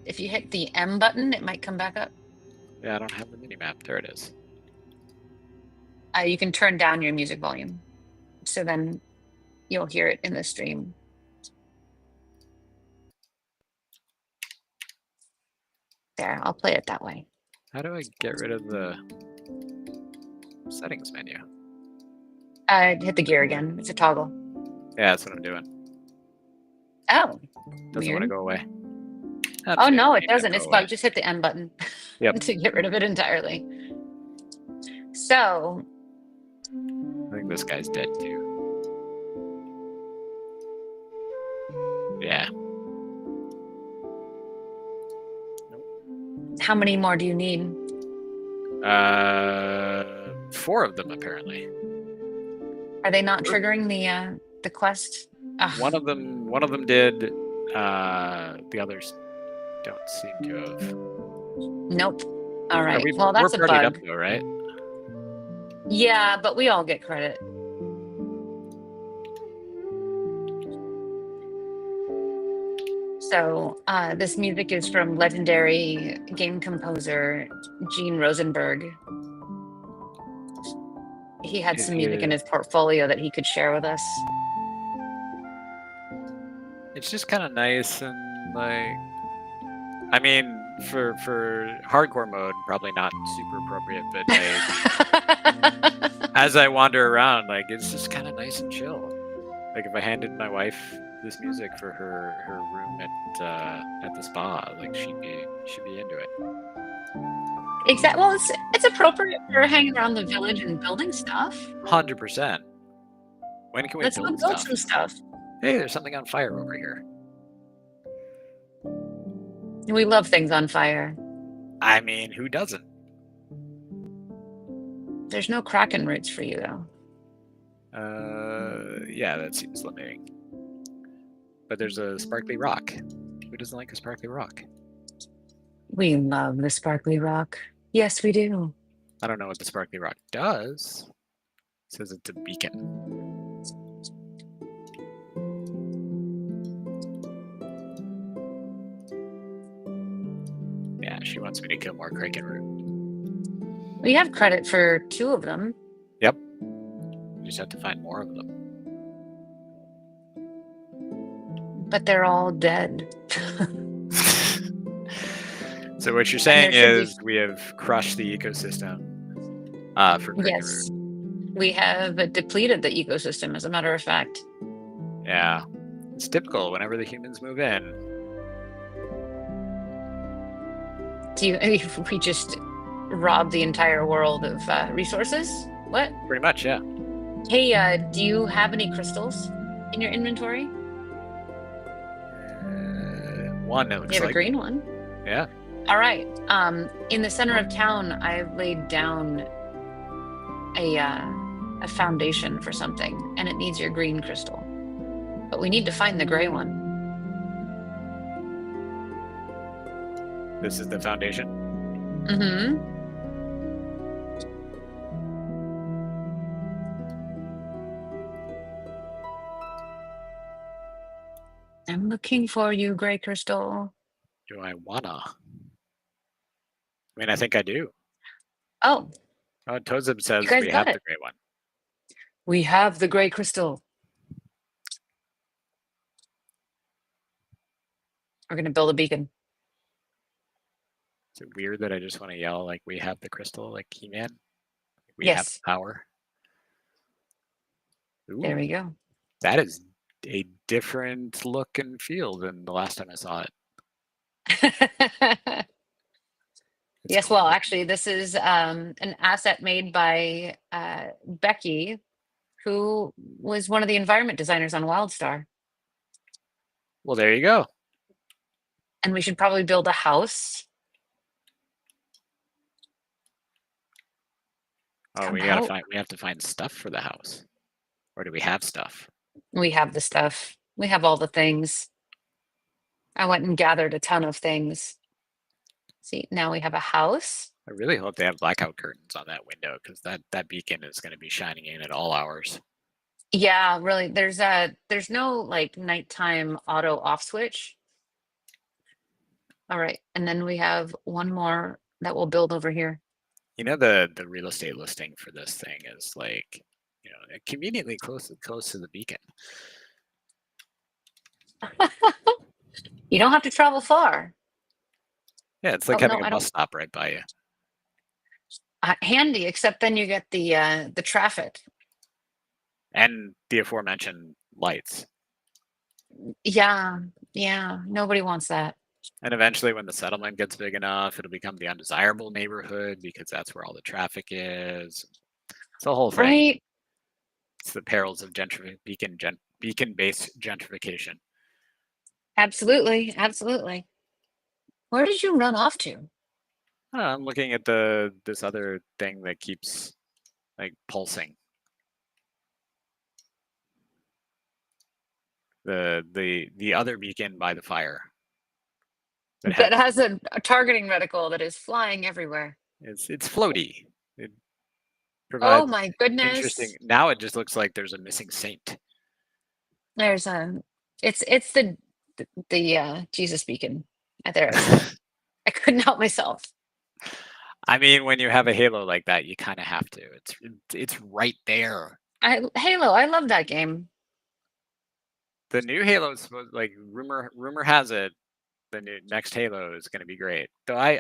Speaker 2: if you hit the M button, it might come back up.
Speaker 3: Yeah, I don't have the mini map. There it is.
Speaker 2: You can turn down your music volume, so then you'll hear it in the stream. There, I'll play it that way.
Speaker 3: How do I get rid of the settings menu?
Speaker 2: Hit the gear again. It's a toggle.
Speaker 3: Yeah, that's what I'm doing.
Speaker 2: Oh,
Speaker 3: Doesn't want to go away.
Speaker 2: Oh no, it doesn't.
Speaker 3: Go
Speaker 2: It's
Speaker 3: away.
Speaker 2: bugged. Just hit the M button
Speaker 3: Yep.
Speaker 2: to get rid of it entirely. So
Speaker 3: I think this guy's dead too. Yeah.
Speaker 2: how many more do you need?
Speaker 3: 4. 4 of them apparently.
Speaker 2: Are they not triggering the quest? Ugh.
Speaker 3: One of them did. The others don't seem to have.
Speaker 2: Nope. All right.
Speaker 3: Yeah,
Speaker 2: Well, that's a
Speaker 3: we're partied up
Speaker 2: bug.
Speaker 3: though, right?
Speaker 2: Yeah, but we all get credit. So this music is from legendary game composer Gene Rosenberg. He had some music in his portfolio that he could share with us.
Speaker 3: It's just kind of nice and like, I mean, for hardcore mode, probably not super appropriate, but like, as I wander around, like it's just kind of nice and chill. Like if I handed my wife this music for her room at the spa, like she'd be into it.
Speaker 2: Exactly. Well, it's appropriate for hanging around the village and building stuff.
Speaker 3: 100%. When can we
Speaker 2: Let's go build some stuff.
Speaker 3: Hey, there's something on fire over here.
Speaker 2: We love things on fire.
Speaker 3: I mean, who doesn't?
Speaker 2: There's no Kraken roots for you, though.
Speaker 3: Yeah, that seems limiting. But there's a sparkly rock. Who doesn't like a sparkly rock?
Speaker 2: We love the sparkly rock. Yes, we do.
Speaker 3: I don't know what the sparkly rock does. It says it's a beacon. Yeah, she wants me to kill more Kraken root.
Speaker 2: We have credit for 2 of them.
Speaker 3: Yep. We just have to find more of them.
Speaker 2: But they're all dead.
Speaker 3: So what you're saying is we have crushed the ecosystem for Kraken
Speaker 2: Yes.
Speaker 3: root.
Speaker 2: We have depleted the ecosystem, as a matter of fact.
Speaker 3: Yeah. It's typical whenever the humans move in.
Speaker 2: We just robbed the entire world of resources? What?
Speaker 3: Pretty much, yeah.
Speaker 2: Hey, do you have any crystals in your inventory?
Speaker 3: One, it looks
Speaker 2: You have
Speaker 3: like.
Speaker 2: a green one.
Speaker 3: Yeah.
Speaker 2: All right. In the center of town, I've laid down a foundation for something, and it needs your green crystal. But we need to find the gray one.
Speaker 3: This is the foundation.
Speaker 2: Mm-hmm. I'm looking for you, gray crystal.
Speaker 3: Do I wanna? I mean, I think I do.
Speaker 2: Oh,
Speaker 3: Oh, Tozib says
Speaker 2: You guys
Speaker 3: we
Speaker 2: got
Speaker 3: have
Speaker 2: it.
Speaker 3: the gray one.
Speaker 2: we have the gray crystal. We're gonna build a beacon.
Speaker 3: Is it weird that I just want to yell like we have the crystal, like He-Man? We have
Speaker 2: Yes.
Speaker 3: the power. Ooh,
Speaker 2: There we go.
Speaker 3: that is a different look and feel than the last time I saw it. It's
Speaker 2: Yes,
Speaker 3: cool.
Speaker 2: well, actually, this is an asset made by Becky, who was one of the environment designers on WildStar.
Speaker 3: Well, there you go.
Speaker 2: And we should probably build a house.
Speaker 3: Oh, we
Speaker 2: Somehow-
Speaker 3: have to find stuff for the house. Or do we have stuff?
Speaker 2: We have the stuff. We have all the things. I went and gathered a ton of things. See, now we have a house.
Speaker 3: I really hope they have blackout curtains on that window because that beacon is going to be shining in at all hours.
Speaker 2: Yeah, really. There's no like nighttime auto off switch. All right, and then we have one more that we'll build over here.
Speaker 3: You know, the real estate listing for this thing is like, you know, conveniently close to the beacon.
Speaker 2: You don't have to travel far.
Speaker 3: Yeah, it's like
Speaker 2: Oh, no,
Speaker 3: having
Speaker 2: I
Speaker 3: a bus
Speaker 2: don't-
Speaker 3: stop right by you.
Speaker 2: Handy, except then you get the traffic.
Speaker 3: And the aforementioned lights.
Speaker 2: Yeah, nobody wants that.
Speaker 3: And eventually when the settlement gets big enough, it'll become the undesirable neighborhood because that's where all the traffic is. It's the whole thing.
Speaker 2: Right?
Speaker 3: It's the perils of beacon-based gentrification.
Speaker 2: Absolutely. Where did you run off to?
Speaker 3: I'm looking at this other thing that keeps like pulsing. The other beacon by the fire
Speaker 2: That has a targeting reticle that is flying everywhere.
Speaker 3: it's floaty. It
Speaker 2: Oh
Speaker 3: provides
Speaker 2: my goodness.
Speaker 3: interesting. Now it just looks like there's a missing saint.
Speaker 2: There's it's the Jesus beacon. There I said it. I couldn't help myself.
Speaker 3: I mean, when you have a Halo like that, you kind of have to. It's right there.
Speaker 2: Halo, I love that game.
Speaker 3: The new Halo is supposed, like rumor has it, the new next Halo is going to be great. Though I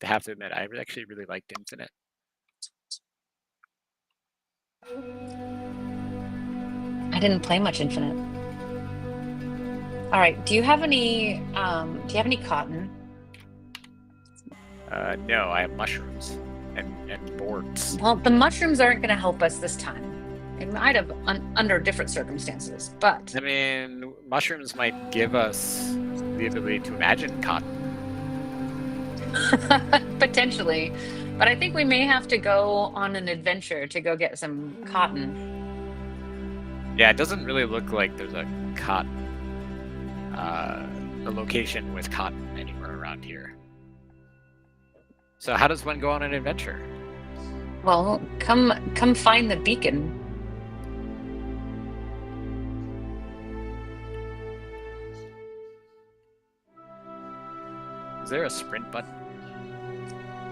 Speaker 3: have to admit, I actually really liked Infinite.
Speaker 2: I didn't play much Infinite. All right. Do you have any cotton?
Speaker 3: No, I have mushrooms and boards.
Speaker 2: Well, the mushrooms aren't going to help us this time. It might have under different circumstances, but
Speaker 3: I mean, mushrooms might give us the ability to imagine cotton.
Speaker 2: potentially. But I think we may have to go on an adventure to go get some cotton.
Speaker 3: Yeah, it doesn't really look like there's a cotton, a location with cotton anywhere around here. So how does one go on an adventure?
Speaker 2: Well, come find the beacon.
Speaker 3: Is there a sprint button?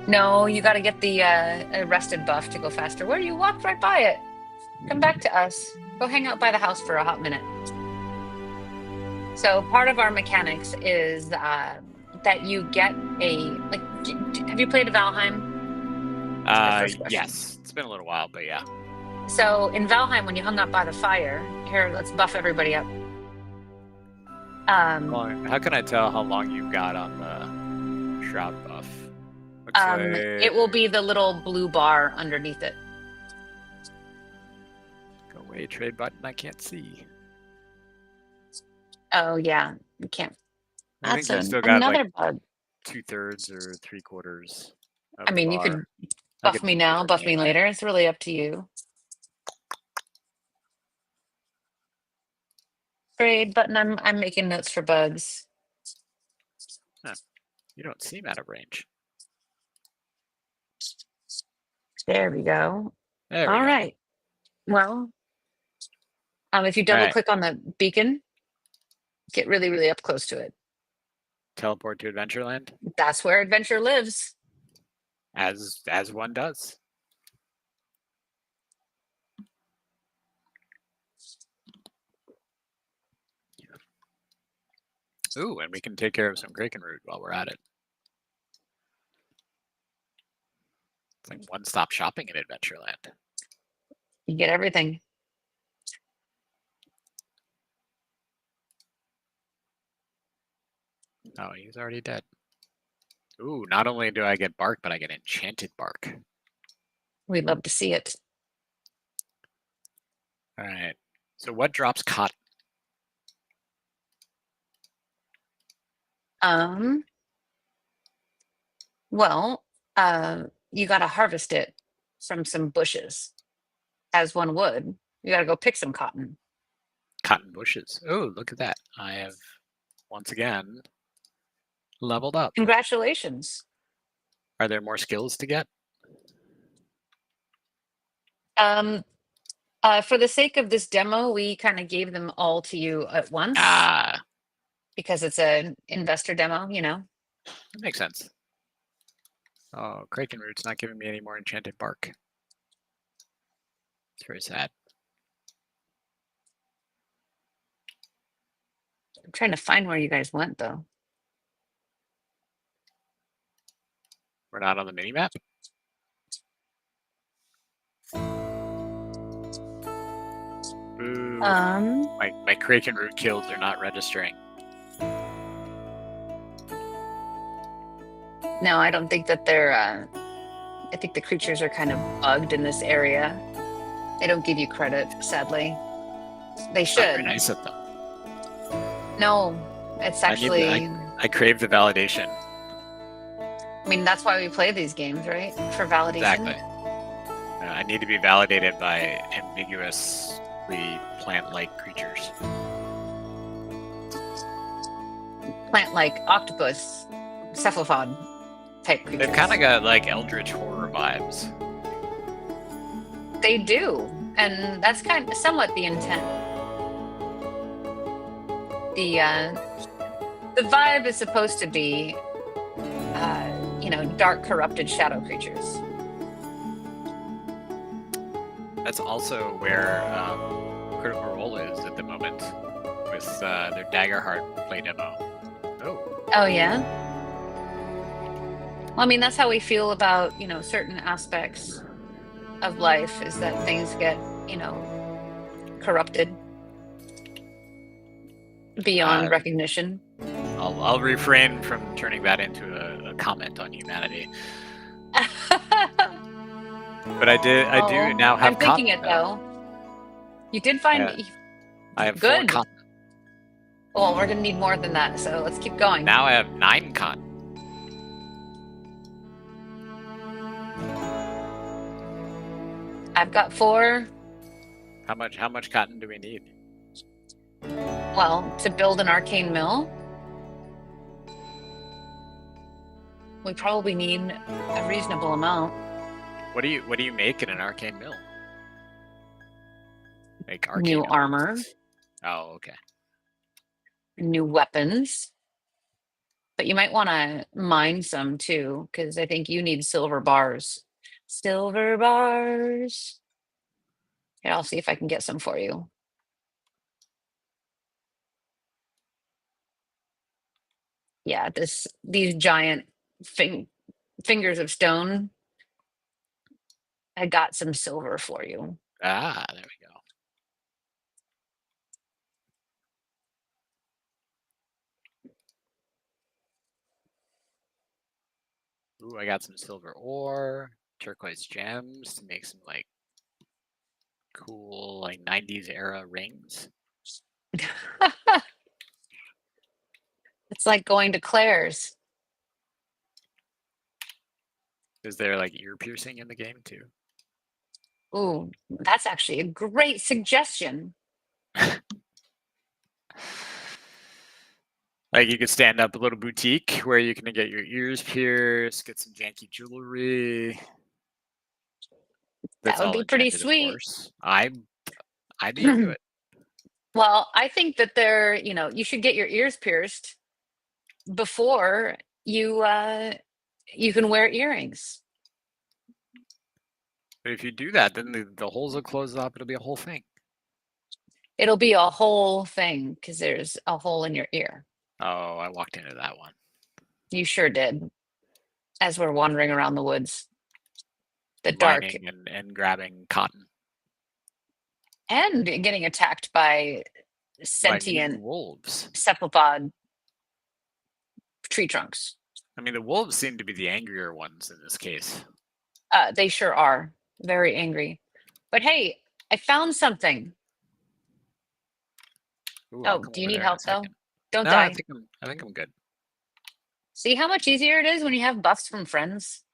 Speaker 2: No, you got to get the arrested buff to go faster. Where you walked right by it. Come back to us. Go hang out by the house for a hot minute. So part of our mechanics is that you get have you played Valheim?
Speaker 3: Yes. It's been a little while, but yeah.
Speaker 2: So in Valheim, when you hung up by the fire, here, let's buff everybody up.
Speaker 3: Well, how can I tell how long you've got on the shroud buff? Looks like...
Speaker 2: It will be the little blue bar underneath it.
Speaker 3: Go away, trade button. I can't see.
Speaker 2: Oh yeah, you can't.
Speaker 3: I think
Speaker 2: That's
Speaker 3: I still got
Speaker 2: another
Speaker 3: like
Speaker 2: bug.
Speaker 3: 2/3 or 3/4.
Speaker 2: I mean, you could buff me now, buff me later. It's really up to you. Trade button. I'm making notes for bugs.
Speaker 3: Huh. You don't seem out of range.
Speaker 2: There we go.
Speaker 3: There we
Speaker 2: All
Speaker 3: go.
Speaker 2: right. Well, if you double click on the beacon, get really, really up close to it.
Speaker 3: Teleport to Adventureland.
Speaker 2: That's where adventure lives.
Speaker 3: As one does. Ooh, and we can take care of some Kraken Root while we're at it. It's like one-stop shopping in Adventureland.
Speaker 2: You get everything.
Speaker 3: Oh, he's already dead. Ooh, not only do I get bark, but I get enchanted bark.
Speaker 2: We'd love to see it.
Speaker 3: All right. So what drops cotton?
Speaker 2: Well, you got to harvest it from some bushes, as one would. You got to go pick some cotton.
Speaker 3: Cotton bushes. Oh, look at that. I have, once again, leveled up.
Speaker 2: Congratulations.
Speaker 3: Are there more skills to get?
Speaker 2: For the sake of this demo, we kind of gave them all to you at once. Because it's an investor demo, you know.
Speaker 3: That makes sense. Oh, Kraken Root's not giving me any more enchanted bark. It's very sad.
Speaker 2: I'm trying to find where you guys went, though.
Speaker 3: We're not on the minimap? Boo. My Kraken Root kills are not registering.
Speaker 2: No, I don't think that they're. I think the creatures are kind of bugged in this area. They don't give you credit, sadly. They should.
Speaker 3: Very nice of them.
Speaker 2: No, it's actually.
Speaker 3: I crave the validation.
Speaker 2: I mean, that's why we play these games, right? For validation.
Speaker 3: Exactly. I need to be validated by ambiguously plant-like creatures.
Speaker 2: Plant-like octopus, cephalopod type creatures.
Speaker 3: They've kind of got like eldritch horror vibes.
Speaker 2: They do, and that's kind of somewhat the intent. The vibe is supposed to be, dark, corrupted shadow creatures.
Speaker 3: That's also where Critical Role is at the moment with their Daggerheart play demo.
Speaker 2: Oh yeah. Well, I mean, that's how we feel about certain aspects of life, is that things get corrupted beyond recognition.
Speaker 3: I'll refrain from turning that into a comment on humanity. But I do now have.
Speaker 2: I'm thinking it though. You did find.
Speaker 3: I have
Speaker 2: good.
Speaker 3: 4 cotton.
Speaker 2: Well, we're gonna need more than that, so let's keep going.
Speaker 3: Now I have 9 cotton.
Speaker 2: I've got 4.
Speaker 3: How much cotton do we need?
Speaker 2: Well, to build an arcane mill, we probably need a reasonable amount.
Speaker 3: What do you make in an arcane mill? Like arcane
Speaker 2: New
Speaker 3: elements?
Speaker 2: armor.
Speaker 3: Oh, okay.
Speaker 2: New weapons. But you might want to mine some too, because I think you need silver bars. Silver bars. Here, I'll see if I can get some for you. Yeah, these giant fingers of stone. I got some silver for you.
Speaker 3: Ah, there we go. Ooh, I got some silver ore, turquoise gems to make some like cool like 90s era rings.
Speaker 2: It's like going to Claire's.
Speaker 3: Is there like ear piercing in the game too?
Speaker 2: Ooh, that's actually a great suggestion.
Speaker 3: Like you could stand up a little boutique where you can get your ears pierced, get some janky jewelry.
Speaker 2: That would be pretty
Speaker 3: enchanted, of
Speaker 2: sweet.
Speaker 3: course. I'd be into it.
Speaker 2: Well, I think that you should get your ears pierced before you can wear earrings.
Speaker 3: But if you do that, then the holes will close up. It'll be a whole thing.
Speaker 2: It'll be a whole thing because there's a hole in your ear.
Speaker 3: Oh, I walked into that one.
Speaker 2: You sure did. As we're wandering around the woods. The dark.
Speaker 3: Mining and grabbing cotton.
Speaker 2: And getting attacked by sentient
Speaker 3: wolves.
Speaker 2: cephalopod tree trunks.
Speaker 3: I mean, the wolves seem to be the angrier ones in this case.
Speaker 2: They sure are. Very angry. But hey, I found something.
Speaker 3: Ooh,
Speaker 2: Do you need help though? Don't die.
Speaker 3: I think I'm good.
Speaker 2: See how much easier it is when you have buffs from friends?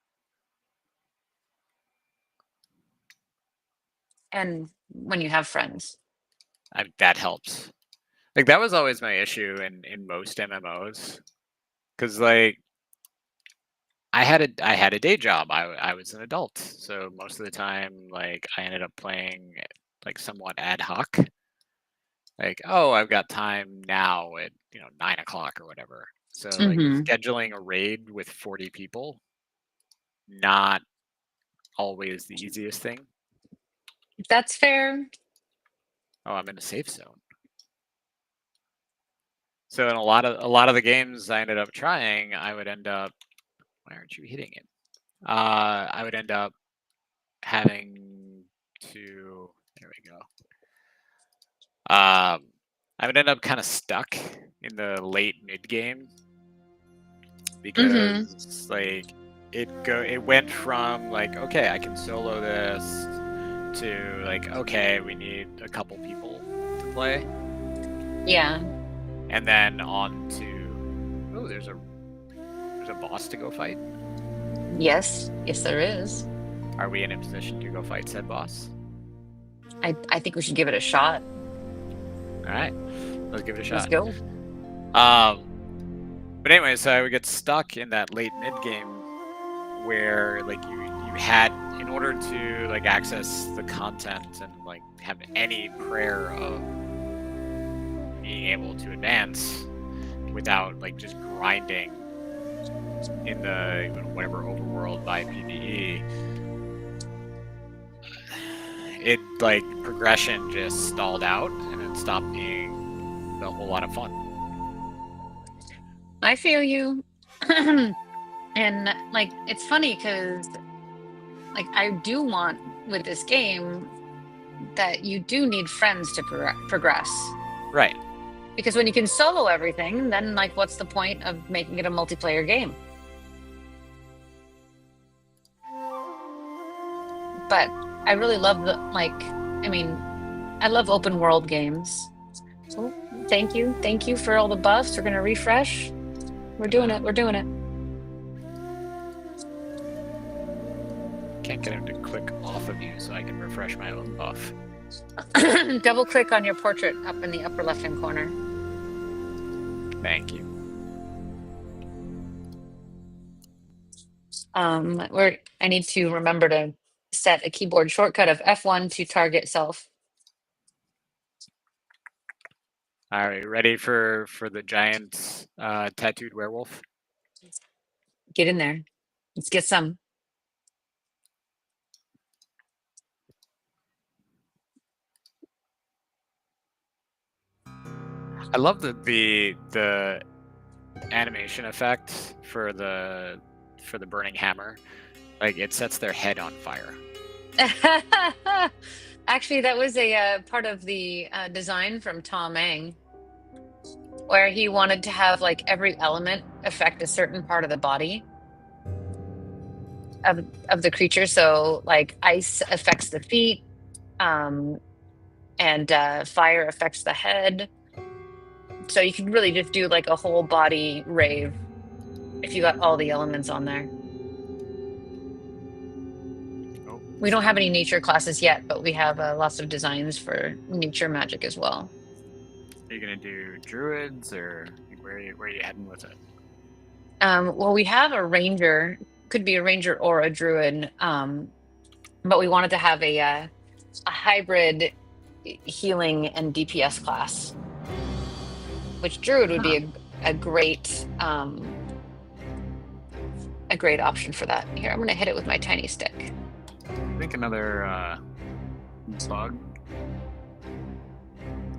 Speaker 2: And when you have friends.
Speaker 3: That helps. Like that was always my issue in most MMOs. Cause like I had a day job. I was an adult. So most of the time, like I ended up playing like somewhat ad hoc. Like, oh, I've got time now at 9 o'clock or whatever. So like scheduling a raid with 40 people, not always the easiest thing.
Speaker 2: That's fair.
Speaker 3: Oh, I'm in a safe zone. So in a lot of the games I ended up trying, I would end up. Why aren't you hitting it? I would end up having to. There we go. I would end up kind of stuck in the late mid game because like it went from like, okay, I can solo this to like, okay, we need a couple people to play.
Speaker 2: Yeah.
Speaker 3: And then on to, oh, there's a boss to go fight.
Speaker 2: Yes, there is.
Speaker 3: Are we in a position to go fight said boss?
Speaker 2: I think we should give it a shot.
Speaker 3: All right, let's give it a shot.
Speaker 2: Let's go.
Speaker 3: But anyway, so we get stuck in that late mid game where like you had, in order to like access the content and like have any prayer of being able to advance without like just grinding in the whatever overworld by PvE, it like progression just stalled out and it stopped being a whole lot of fun.
Speaker 2: I feel you. And like it's funny because like I do want with this game that you do need friends to progress.
Speaker 3: Right.
Speaker 2: Because when you can solo everything, then like what's the point of making it a multiplayer game? But I really love the I love open world games. So thank you for all the buffs. We're gonna refresh. We're doing it.
Speaker 3: Can't get him to click off of you so I can refresh my own buff.
Speaker 2: Double click on your portrait up in the upper left hand corner.
Speaker 3: Thank you.
Speaker 2: I need to remember to set a keyboard shortcut of F1 to target self.
Speaker 3: All right, ready for the giant tattooed werewolf?
Speaker 2: Get in there. Let's get some.
Speaker 3: I love the animation effect for the burning hammer. Like it sets their head on fire.
Speaker 2: Actually, that was a part of the design from Tom Ang, where he wanted to have like every element affect a certain part of the body of the creature. So like ice affects the feet, and fire affects the head. So you can really just do like a whole body rave if you got all the elements on there. We don't have any nature classes yet, but we have lots of designs for nature magic as well.
Speaker 3: Are you gonna do druids, or where are you heading with it?
Speaker 2: Well, we have a ranger, could be a ranger or a druid, but we wanted to have a hybrid healing and DPS class, which druid would be a great option for that. Here, I'm gonna hit it with my tiny stick.
Speaker 3: I think another bug.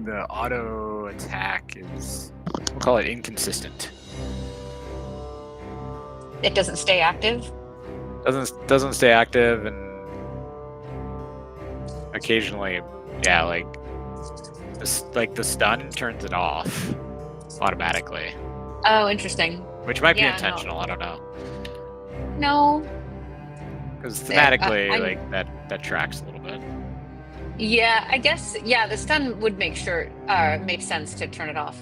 Speaker 3: The auto attack is, we'll call it inconsistent.
Speaker 2: It doesn't stay active.
Speaker 3: Doesn't stay active, and occasionally, yeah, like the stun turns it off automatically.
Speaker 2: Oh, interesting.
Speaker 3: Which might be
Speaker 2: Yeah,
Speaker 3: intentional. I don't know.
Speaker 2: No.
Speaker 3: Because thematically, like that tracks a little bit.
Speaker 2: Yeah, I guess. Yeah, the stun would make sense to turn it off.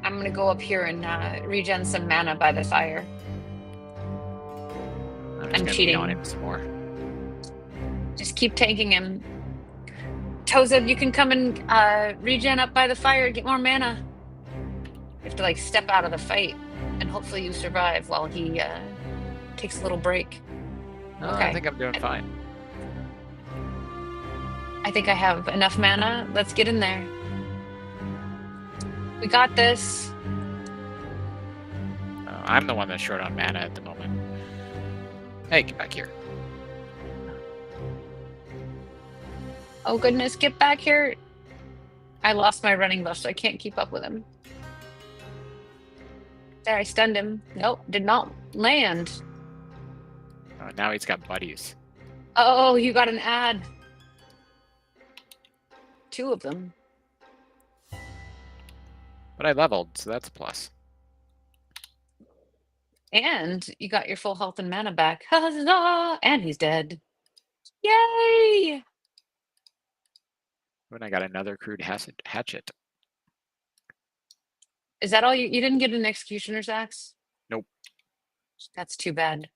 Speaker 2: I'm gonna go up here and regen some mana by the fire.
Speaker 3: I'm
Speaker 2: cheating
Speaker 3: on him some more.
Speaker 2: Just keep tanking him. Toza, you can come and regen up by the fire, get more mana. You have to like step out of the fight, and hopefully you survive while he takes a little break.
Speaker 3: No,
Speaker 2: Okay.
Speaker 3: I think I'm doing fine.
Speaker 2: I think I have enough mana. Let's get in there. We got this.
Speaker 3: I'm the one that's short on mana at the moment. Hey, get back here.
Speaker 2: Oh goodness, get back here. I lost my running buff, so I can't keep up with him. There, I stunned him. Nope, did not land.
Speaker 3: Now he's got buddies.
Speaker 2: Oh, you got an ad. 2 of them.
Speaker 3: But I leveled, so that's a plus.
Speaker 2: And you got your full health and mana back. Huzzah! And he's dead. Yay!
Speaker 3: And I got another crude hatchet.
Speaker 2: Is that all you didn't get an executioner's axe?
Speaker 3: Nope.
Speaker 2: That's too bad.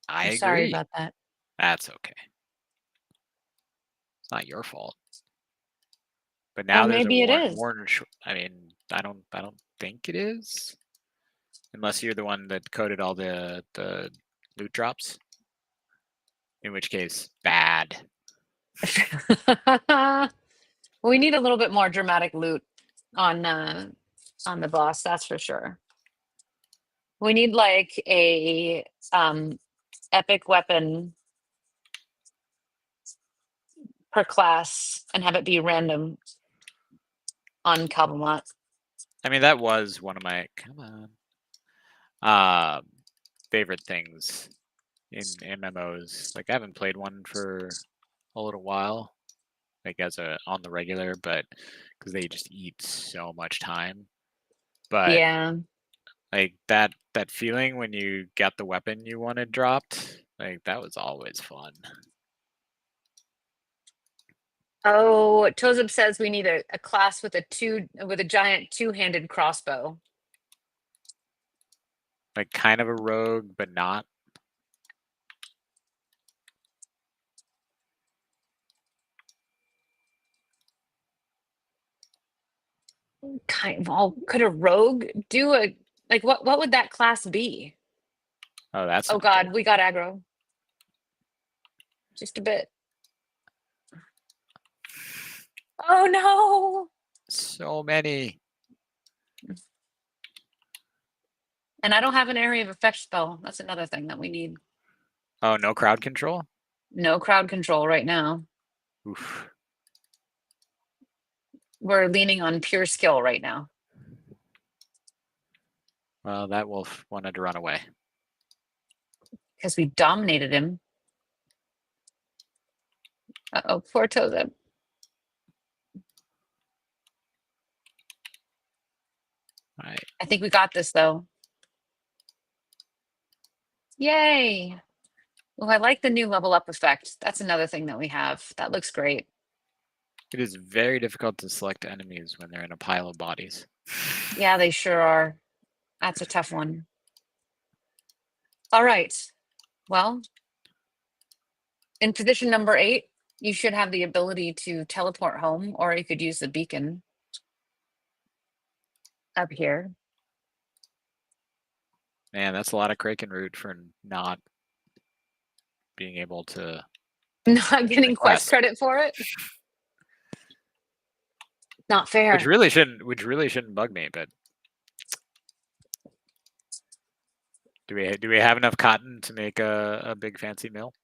Speaker 3: I
Speaker 2: I'm
Speaker 3: agree.
Speaker 2: sorry about that.
Speaker 3: That's okay. It's not your fault. But now there's
Speaker 2: maybe
Speaker 3: a
Speaker 2: it is.
Speaker 3: warning. I mean, I don't think it is, unless you're the one that coded all the loot drops. In which case, bad.
Speaker 2: We need a little bit more dramatic loot on the boss, that's for sure. We need like a epic weapon per class and have it be random on Kalbamat.
Speaker 3: I mean, that was one of my favorite things in MMOs. Like, I haven't played one for a little while, like as on the regular, but because they just eat so much time. But
Speaker 2: Yeah.
Speaker 3: like that feeling when you got the weapon you wanted dropped, like that was always fun.
Speaker 2: Oh, Tozub says we need a class with a giant two-handed crossbow.
Speaker 3: Like kind of a rogue, but not.
Speaker 2: Could a rogue do a like what would that class be?
Speaker 3: Oh, that's
Speaker 2: Oh
Speaker 3: not
Speaker 2: God,
Speaker 3: good.
Speaker 2: we got aggro. Just a bit. Oh no.
Speaker 3: So many.
Speaker 2: And I don't have an area of effect spell. That's another thing that we need.
Speaker 3: Oh, no crowd control?
Speaker 2: No crowd control right now.
Speaker 3: Oof.
Speaker 2: We're leaning on pure skill right now.
Speaker 3: Well, that wolf wanted to run away.
Speaker 2: Because we dominated him. Uh-oh, poor Tozeb.
Speaker 3: Right.
Speaker 2: I think we got this though. Yay. Oh, I like the new level up effect. That's another thing that we have. That looks great.
Speaker 3: It is very difficult to select enemies when they're in a pile of bodies.
Speaker 2: Yeah, they sure are. That's a tough one. All right. Well, in position number 8, you should have the ability to teleport home, or you could use the beacon up here.
Speaker 3: Man, that's a lot of Kraken root for not being able to.
Speaker 2: Not getting quest
Speaker 3: quest.
Speaker 2: credit for it. Not fair.
Speaker 3: Which really shouldn't bug me, but do we have enough cotton to make a big fancy mill?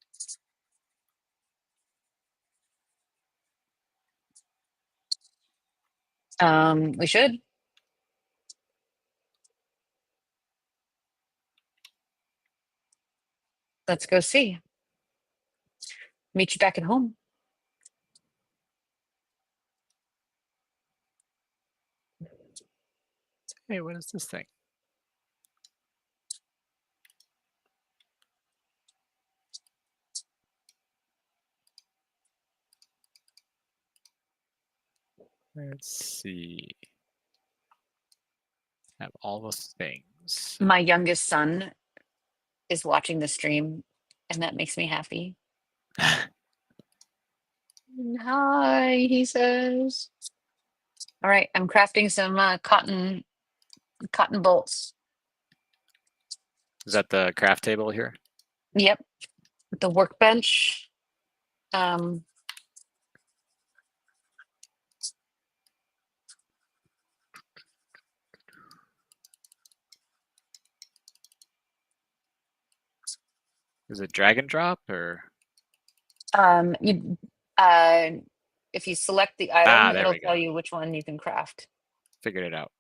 Speaker 2: We should. Let's go see. Meet you back at home.
Speaker 3: Hey, what is this thing? Let's see. Have all those things.
Speaker 2: My youngest son is watching the stream, and that makes me happy. Hi, he says. All right, I'm crafting some cotton bolts.
Speaker 3: Is that the craft table here?
Speaker 2: Yep, with the workbench.
Speaker 3: Is it drag and drop or?
Speaker 2: You if you select the item,
Speaker 3: there
Speaker 2: it'll
Speaker 3: we
Speaker 2: tell
Speaker 3: go.
Speaker 2: you which one you can craft.
Speaker 3: Figured it out.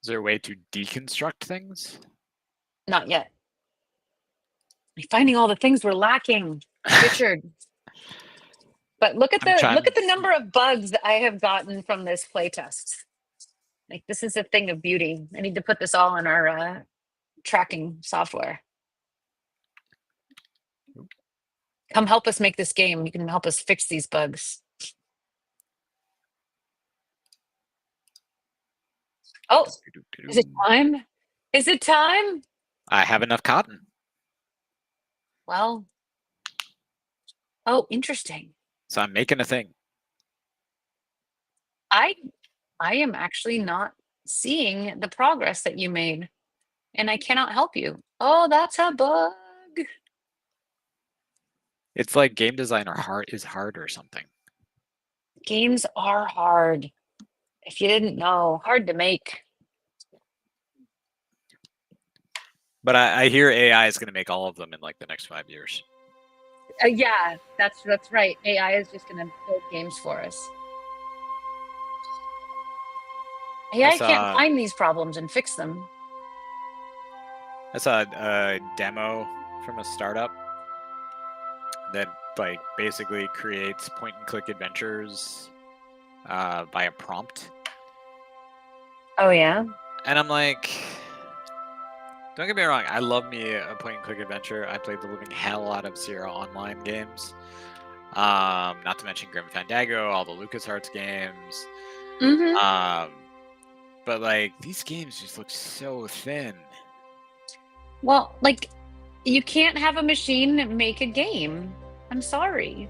Speaker 3: Is there a way to deconstruct things?
Speaker 2: Not yet. I'm finding all the things we're lacking, Richard. But look at the number of bugs that I have gotten from this playtest. Like, this is a thing of beauty. I need to put this all in our tracking software. Come help us make this game. You can help us fix these bugs. Oh, is it time? Is it time?
Speaker 3: I have enough cotton,
Speaker 2: Well, oh, interesting.
Speaker 3: so I'm making a thing.
Speaker 2: I I am actually not seeing the progress that you made, and I cannot help you. Oh, that's a bug.
Speaker 3: It's like game design is hard or something.
Speaker 2: Games are hard. If you didn't know, hard to make.
Speaker 3: But I hear AI is going to make all of them in like the next 5 years.
Speaker 2: Yeah, that's right. AI is just going to build games for us. AI can't
Speaker 3: saw-
Speaker 2: find these problems and fix them.
Speaker 3: I saw a demo from a startup that like basically creates point and click adventures by a prompt.
Speaker 2: Oh yeah.
Speaker 3: And I'm like, don't get me wrong, I love me a point and click adventure. I played the living hell out of Sierra Online games. Not to mention Grim Fandango, all the LucasArts games.
Speaker 2: Mm-hmm.
Speaker 3: But like these games just look so thin.
Speaker 2: Well, like, you can't have a machine make a game. I'm sorry.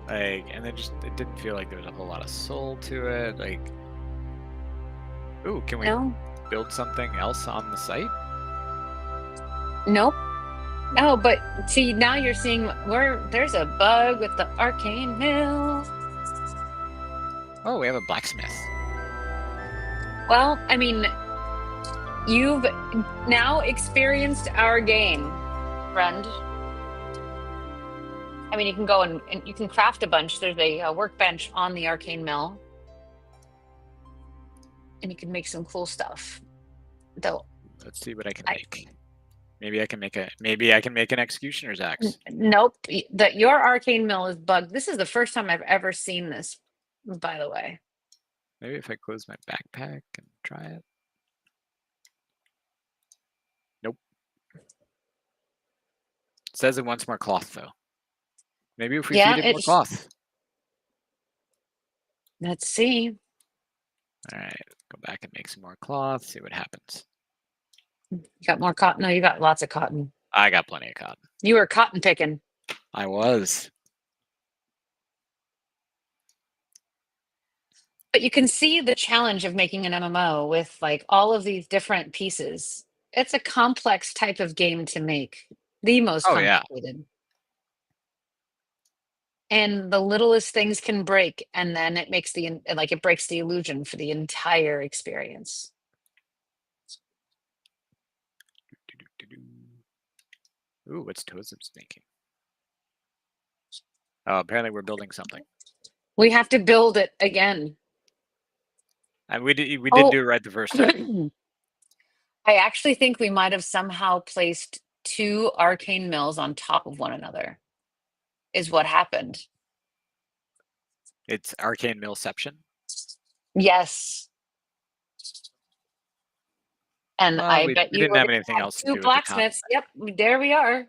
Speaker 3: Like, and it didn't feel like there was a whole lot of soul to it. Like, ooh, can we
Speaker 2: No.
Speaker 3: build something else on the site?
Speaker 2: Nope. No, but see, now you're seeing where there's a bug with the arcane mill.
Speaker 3: Oh, we have a blacksmith.
Speaker 2: Well, I mean, you've now experienced our game, friend. I mean, you can go and you can craft a bunch. There's a workbench on the arcane mill, and you can make some cool stuff. Though,
Speaker 3: Let's see what I can make. Maybe I can make an executioner's axe.
Speaker 2: Nope. Your arcane mill is bugged. This is the first time I've ever seen this, by the way.
Speaker 3: Maybe if I close my backpack and try it. Nope. It says it wants more cloth though. Maybe if we feed it more cloth.
Speaker 2: Let's see.
Speaker 3: All right, go back and make some more cloth, see what happens.
Speaker 2: You got more cotton? No, you got lots of cotton.
Speaker 3: I got plenty of cotton.
Speaker 2: You were cotton picking.
Speaker 3: I was.
Speaker 2: But you can see the challenge of making an MMO with like all of these different pieces. It's a complex type of game to make. The most complicated. And the littlest things can break, and then it makes it breaks the illusion for the entire experience.
Speaker 3: Ooh, what's Tozip's making? Oh, apparently we're building something.
Speaker 2: We have to build it again.
Speaker 3: And we did do it right the first time.
Speaker 2: I actually think we might have somehow placed two arcane mills on top of one another, is what happened.
Speaker 3: It's arcane millception.
Speaker 2: Yes. And I bet you
Speaker 3: didn't have anything else to do
Speaker 2: two blacksmiths. Yep, there we are.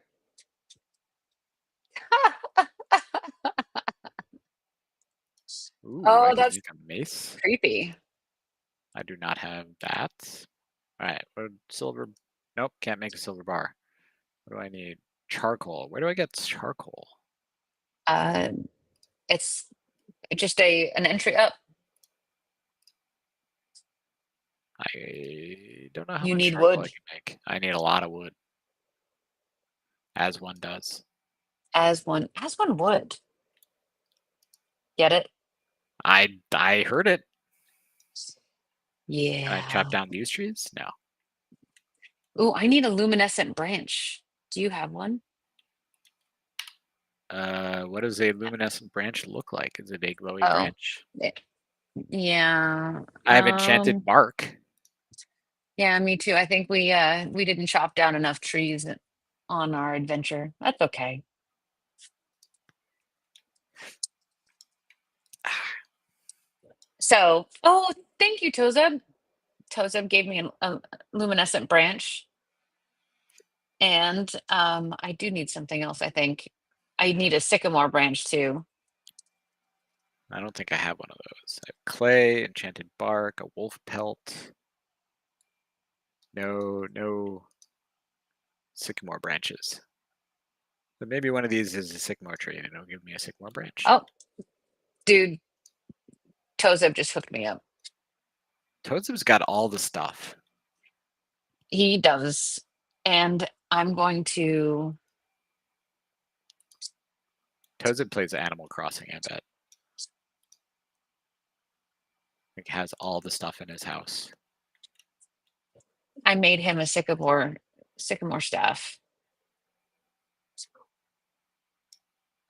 Speaker 3: Ooh,
Speaker 2: oh, that's
Speaker 3: make a mace.
Speaker 2: Creepy.
Speaker 3: I do not have that. All right, silver. Nope, can't make a silver bar. What do I need? Charcoal. Where do I get charcoal?
Speaker 2: It's just an entry up.
Speaker 3: I don't know how
Speaker 2: you
Speaker 3: much
Speaker 2: need
Speaker 3: charcoal
Speaker 2: wood.
Speaker 3: I can make. I need a lot of wood. As one does.
Speaker 2: As one would. Get it?
Speaker 3: I heard it.
Speaker 2: Yeah.
Speaker 3: Can I chop down these trees? No.
Speaker 2: Ooh, I need a luminescent branch. Do you have one?
Speaker 3: What does a luminescent branch look like? Is it a glowy branch?
Speaker 2: Yeah.
Speaker 3: I have enchanted bark.
Speaker 2: Yeah, me too. I think we didn't chop down enough trees on our adventure. That's okay. So, thank you, Tozeb. Tozeb gave me a luminescent branch. And I do need something else, I think. I need a sycamore branch too.
Speaker 3: I don't think I have one of those. I have clay, enchanted bark, a wolf pelt. No sycamore branches. But maybe one of these is a sycamore tree and it'll give me a sycamore branch.
Speaker 2: Oh, dude, Tozeb just hooked me up.
Speaker 3: Toadzip's got all the stuff.
Speaker 2: He does. And I'm going to...
Speaker 3: Toadzip plays Animal Crossing, I bet. Like has all the stuff in his house.
Speaker 2: I made him a sycamore staff.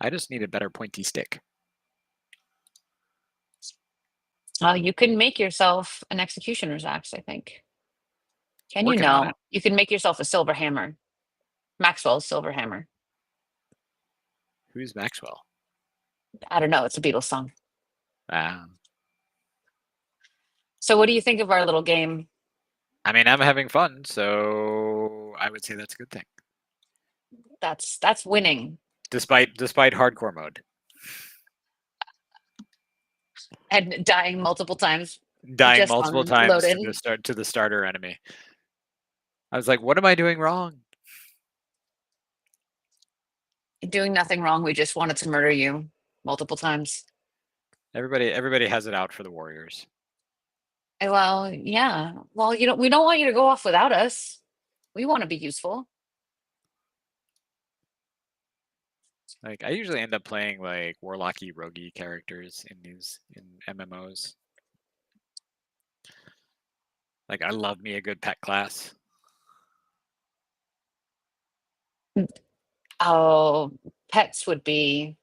Speaker 3: I just need a better pointy stick.
Speaker 2: Well, you can make yourself an executioner's axe, I think. Can you
Speaker 3: Working on
Speaker 2: know?
Speaker 3: it.
Speaker 2: You can make yourself a silver hammer. Maxwell's silver hammer.
Speaker 3: Who's Maxwell?
Speaker 2: I don't know. It's a Beatles song.
Speaker 3: Ah.
Speaker 2: So what do you think of our little game?
Speaker 3: I mean, I'm having fun, so I would say that's a good thing.
Speaker 2: That's winning.
Speaker 3: Despite hardcore mode.
Speaker 2: And dying multiple times.
Speaker 3: Dying
Speaker 2: Just
Speaker 3: multiple
Speaker 2: on
Speaker 3: times
Speaker 2: load-in.
Speaker 3: to the starter enemy. I was like, what am I doing wrong?
Speaker 2: Doing nothing wrong. We just wanted to murder you multiple times.
Speaker 3: Everybody has it out for the warriors.
Speaker 2: Well, yeah. Well, we don't want you to go off without us. We want to be useful.
Speaker 3: Like I usually end up playing like warlocky roguey characters in MMOs. Like I love me a good pet class.
Speaker 2: Oh, pets would be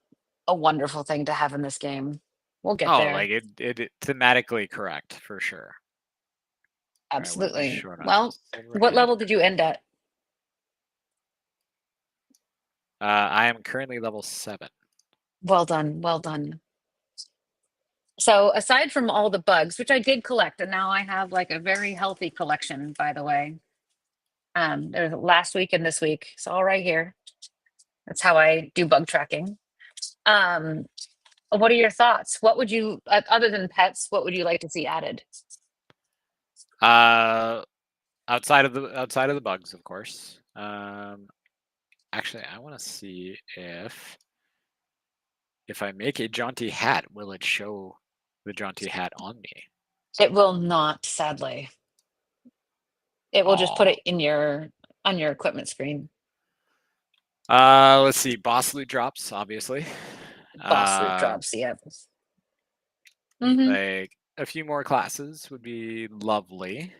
Speaker 2: a wonderful thing to have in this game. We'll get there.
Speaker 3: Like it thematically correct for sure.
Speaker 2: Absolutely.
Speaker 3: Right,
Speaker 2: well, what level did you end at?
Speaker 3: I am currently level 7.
Speaker 2: Well done. Well done. So aside from all the bugs, which I did collect, and now I have like a very healthy collection, by the way. There's last week and this week. It's all right here. That's how I do bug tracking. What are your thoughts? What would you, other than pets, what would you like to see added?
Speaker 3: Outside of the bugs, of course. Actually, I want to see if I make a jaunty hat, will it show the jaunty hat on me?
Speaker 2: It will not, sadly. It will just put it in on your equipment screen.
Speaker 3: Let's see. Boss loot drops, obviously.
Speaker 2: Boss loot drops, yeah.
Speaker 3: Like a few more classes would be lovely.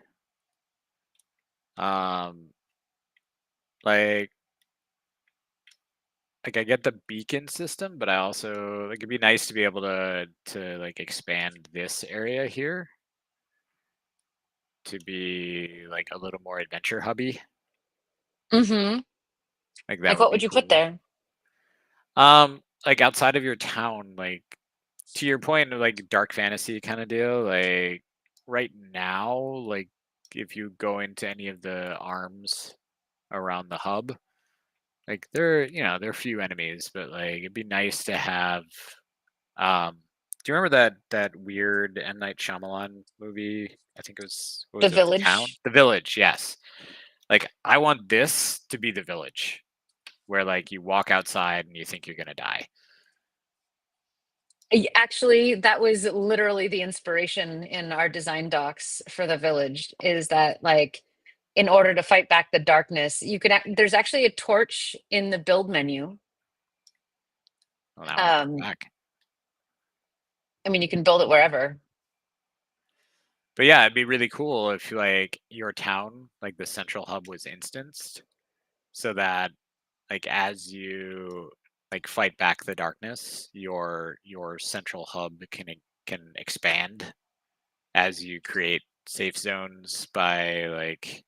Speaker 3: Like I get the beacon system, but I also like it'd be nice to be able to like expand this area here to be like a little more adventure hubby.
Speaker 2: Like what would you put there?
Speaker 3: Like outside of your town, like to your point, like dark fantasy kind of deal. Like right now, like if you go into any of the arms around the hub, like there are few enemies, but like it'd be nice to have. Do you remember that weird M. Night Shyamalan movie? I think it was
Speaker 2: The Village.
Speaker 3: The Town? The Village, yes. Like I want this to be the Village, where like you walk outside and you think you're gonna die.
Speaker 2: Actually, that was literally the inspiration in our design docs for the Village. Is that like, in order to fight back the darkness, you could. There's actually a torch in the build menu.
Speaker 3: Well, now I'm back.
Speaker 2: I mean, you can build it wherever.
Speaker 3: But yeah, it'd be really cool if like your town, like the central hub, was instanced, so that like as you like fight back the darkness, your central hub can expand as you create safe zones by like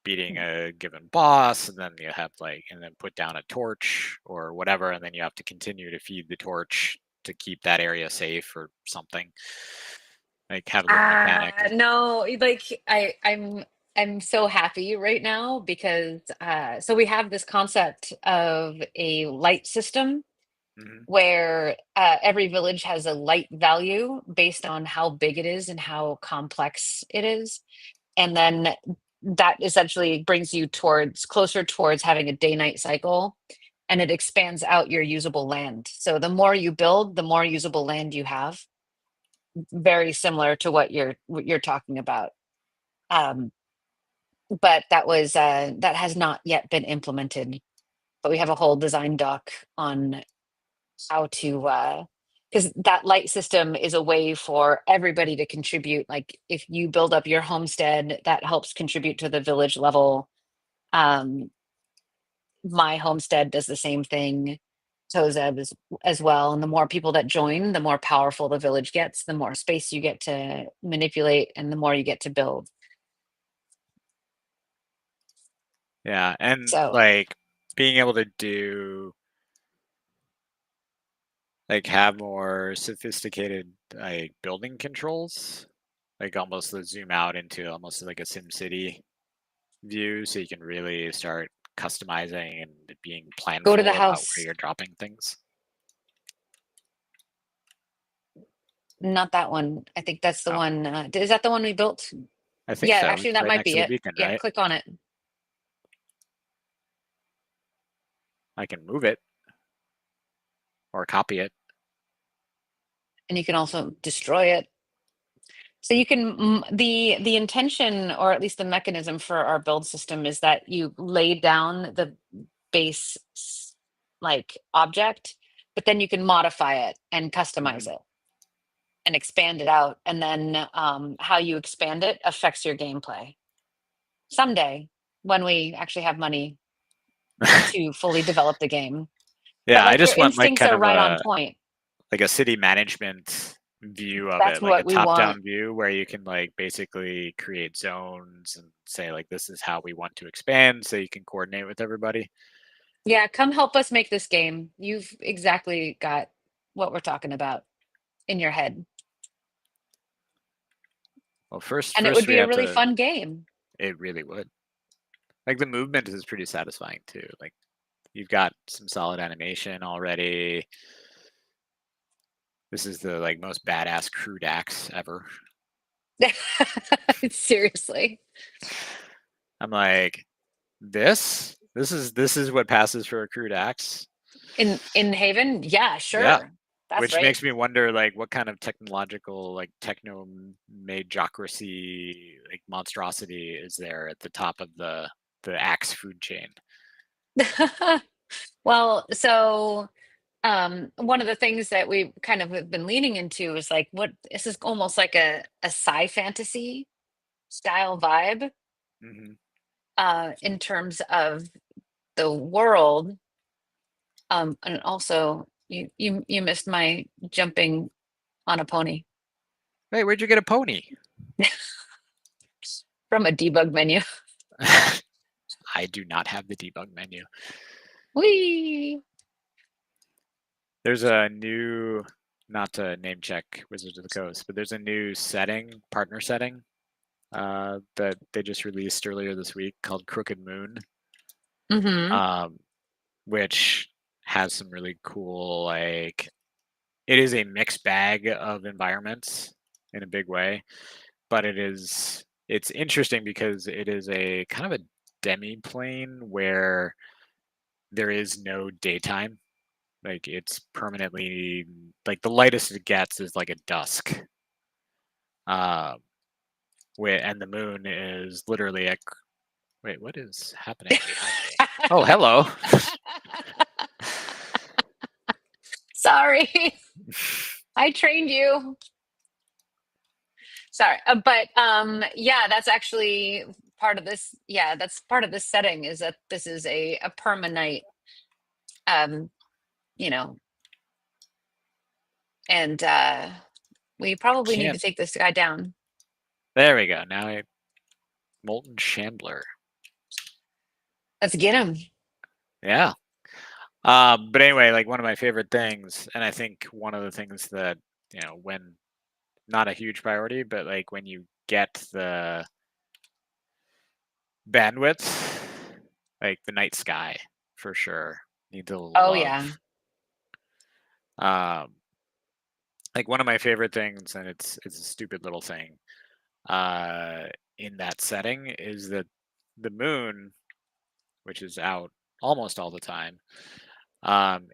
Speaker 3: beating a given boss, and then you have like and then put down a torch or whatever, and then you have to continue to feed the torch to keep that area safe or something. Like have a little mechanic.
Speaker 2: No, like I'm so happy right now because so we have this concept of a light system where every village has a light value based on how big it is and how complex it is. And then that essentially brings you closer towards having a day-night cycle, and it expands out your usable land. So the more you build, the more usable land you have. Very similar to what you're talking about. But that has not yet been implemented. But we have a whole design doc on how to because that light system is a way for everybody to contribute. Like if you build up your homestead, that helps contribute to the village level. My homestead does the same thing. Tozeb as well. And the more people that join, the more powerful the village gets, the more space you get to manipulate, and the more you get to build.
Speaker 3: Yeah, and
Speaker 2: So
Speaker 3: like being able to do like have more sophisticated like building controls, like almost to zoom out into almost like a SimCity view, so you can really start customizing and being
Speaker 2: go to the
Speaker 3: planful about where
Speaker 2: house.
Speaker 3: you're dropping things.
Speaker 2: Not that one. I think that's the
Speaker 3: Oh,
Speaker 2: one. Is that the one we built?
Speaker 3: I think
Speaker 2: Yeah,
Speaker 3: so.
Speaker 2: actually,
Speaker 3: It's
Speaker 2: that
Speaker 3: right
Speaker 2: might
Speaker 3: next
Speaker 2: be
Speaker 3: to the
Speaker 2: it.
Speaker 3: beacon,
Speaker 2: Yeah,
Speaker 3: right?
Speaker 2: click on it.
Speaker 3: I can move it or copy it.
Speaker 2: And you can also destroy it. So you can the intention, or at least the mechanism for our build system, is that you lay down the base like object, but then you can modify it and customize it and expand it out. And then how you expand it affects your gameplay. Someday, when we actually have money to fully develop the game.
Speaker 3: Yeah,
Speaker 2: But
Speaker 3: I
Speaker 2: like your
Speaker 3: just want like
Speaker 2: instincts
Speaker 3: kind
Speaker 2: are
Speaker 3: of
Speaker 2: right on point.
Speaker 3: a city management view of
Speaker 2: That's
Speaker 3: it, like a
Speaker 2: what we want.
Speaker 3: top-down view where you can like basically create zones and say like this is how we want to expand, so you can coordinate with everybody.
Speaker 2: Yeah, come help us make this game. You've exactly got what we're talking about in your head.
Speaker 3: Well, first
Speaker 2: And it would
Speaker 3: we
Speaker 2: be a
Speaker 3: have
Speaker 2: really
Speaker 3: to.
Speaker 2: fun game.
Speaker 3: It really would. Like the movement is pretty satisfying too. Like you've got some solid animation already. This is the like most badass crude axe ever.
Speaker 2: Seriously.
Speaker 3: I'm like, this is what passes for a crude axe.
Speaker 2: In Haven? Yeah,
Speaker 3: Yeah.
Speaker 2: sure. That's
Speaker 3: Which
Speaker 2: right.
Speaker 3: makes me wonder like what kind of technological like techno majocracy like monstrosity is there at the top of the axe food chain.
Speaker 2: Well, so one of the things that we kind of have been leaning into is like, what this is almost like a sci fantasy style vibe
Speaker 3: Mm-hmm.
Speaker 2: in terms of the world. And also you missed my jumping on a pony
Speaker 3: Hey, where'd you get a pony?
Speaker 2: from a debug menu.
Speaker 3: I do not have the debug menu.
Speaker 2: Whee!
Speaker 3: There's a new, not to name check Wizards of the Coast, but there's a new setting, partner setting, that they just released earlier this week called Crooked Moon,
Speaker 2: Mm-hmm.
Speaker 3: which has some really cool, like, it is a mixed bag of environments in a big way, but it's interesting because it is a kind of a demi-plane where there is no daytime. Like it's permanently like the lightest it gets is like a dusk. And the moon is literally a wait, what is happening behind me? Oh, hello.
Speaker 2: Sorry, I trained you. Sorry, but yeah, that's actually part of this. Yeah, that's part of this setting, is that this is a permanite, um, you know, and we probably need to
Speaker 3: Can't.
Speaker 2: take this guy down.
Speaker 3: There we go. Now I molten shambler.
Speaker 2: Let's get him.
Speaker 3: Yeah. But anyway, like one of my favorite things, and I think one of the things that, when not a huge priority, but like when you get the bandwidth, like the night sky for sure. Need to
Speaker 2: Oh yeah.
Speaker 3: love. Like one of my favorite things, and it's a stupid little thing, in that setting is that the moon, which is out almost all the time,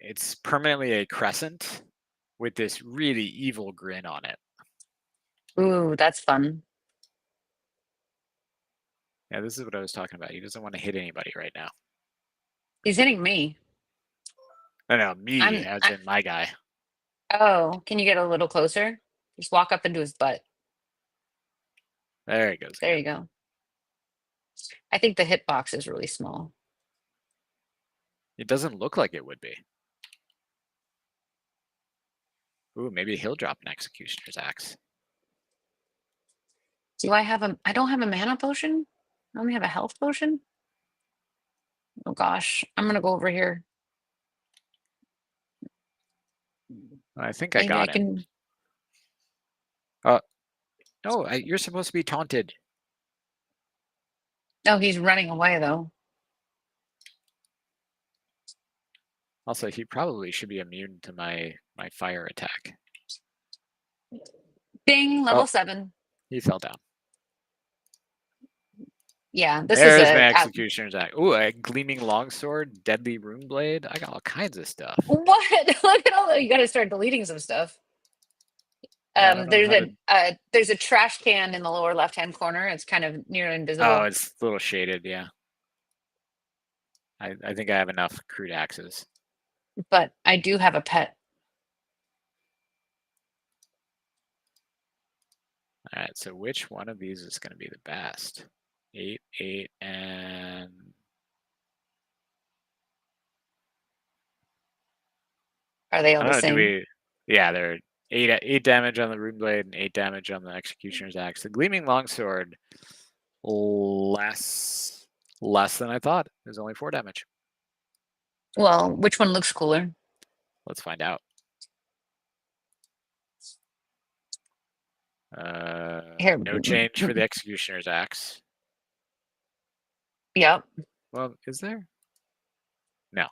Speaker 3: it's permanently a crescent with this really evil grin on it.
Speaker 2: Ooh, that's fun.
Speaker 3: Yeah, this is what I was talking about. He doesn't want to hit anybody right now.
Speaker 2: He's hitting me.
Speaker 3: No, me, as in my guy.
Speaker 2: Oh, can you get a little closer? Just walk up into his butt.
Speaker 3: There he goes.
Speaker 2: There you go. I think the hitbox is really small.
Speaker 3: It doesn't look like it would be. Ooh, maybe he'll drop an Executioner's Axe.
Speaker 2: Do I have a? I don't have a mana potion. I only have a health potion. Oh gosh, I'm gonna go over here.
Speaker 3: I think I
Speaker 2: Maybe
Speaker 3: got
Speaker 2: I
Speaker 3: him.
Speaker 2: can.
Speaker 3: No, you're supposed to be taunted.
Speaker 2: Oh, he's running away though.
Speaker 3: Also, he probably should be immune to my fire attack.
Speaker 2: Bing, level
Speaker 3: Oh.
Speaker 2: 7.
Speaker 3: He fell down.
Speaker 2: Yeah, this
Speaker 3: There's
Speaker 2: is
Speaker 3: my
Speaker 2: a.
Speaker 3: Executioner's Axe. Ooh, a Gleaming Longsword, Deadly Runeblade. I got all kinds of stuff.
Speaker 2: What? Look at all that. You got to start deleting some stuff.
Speaker 3: Yeah, I don't know
Speaker 2: There's a trash can in the lower left-hand corner. It's kind of near invisible.
Speaker 3: Oh, it's a little shaded, yeah. I think I have enough crude axes.
Speaker 2: But I do have a pet.
Speaker 3: All right, so which one of these is going to be the best? 8, 8, and...
Speaker 2: Are they all
Speaker 3: I
Speaker 2: the
Speaker 3: don't know,
Speaker 2: same?
Speaker 3: Yeah, they're 8 damage on the Runeblade and 8 damage on the Executioner's Axe. The Gleaming Longsword, less than I thought. There's only 4 damage.
Speaker 2: Well, which one looks cooler?
Speaker 3: Let's find out.
Speaker 2: Here.
Speaker 3: No change for the Executioner's Axe.
Speaker 2: Yep.
Speaker 3: Well, is there? No.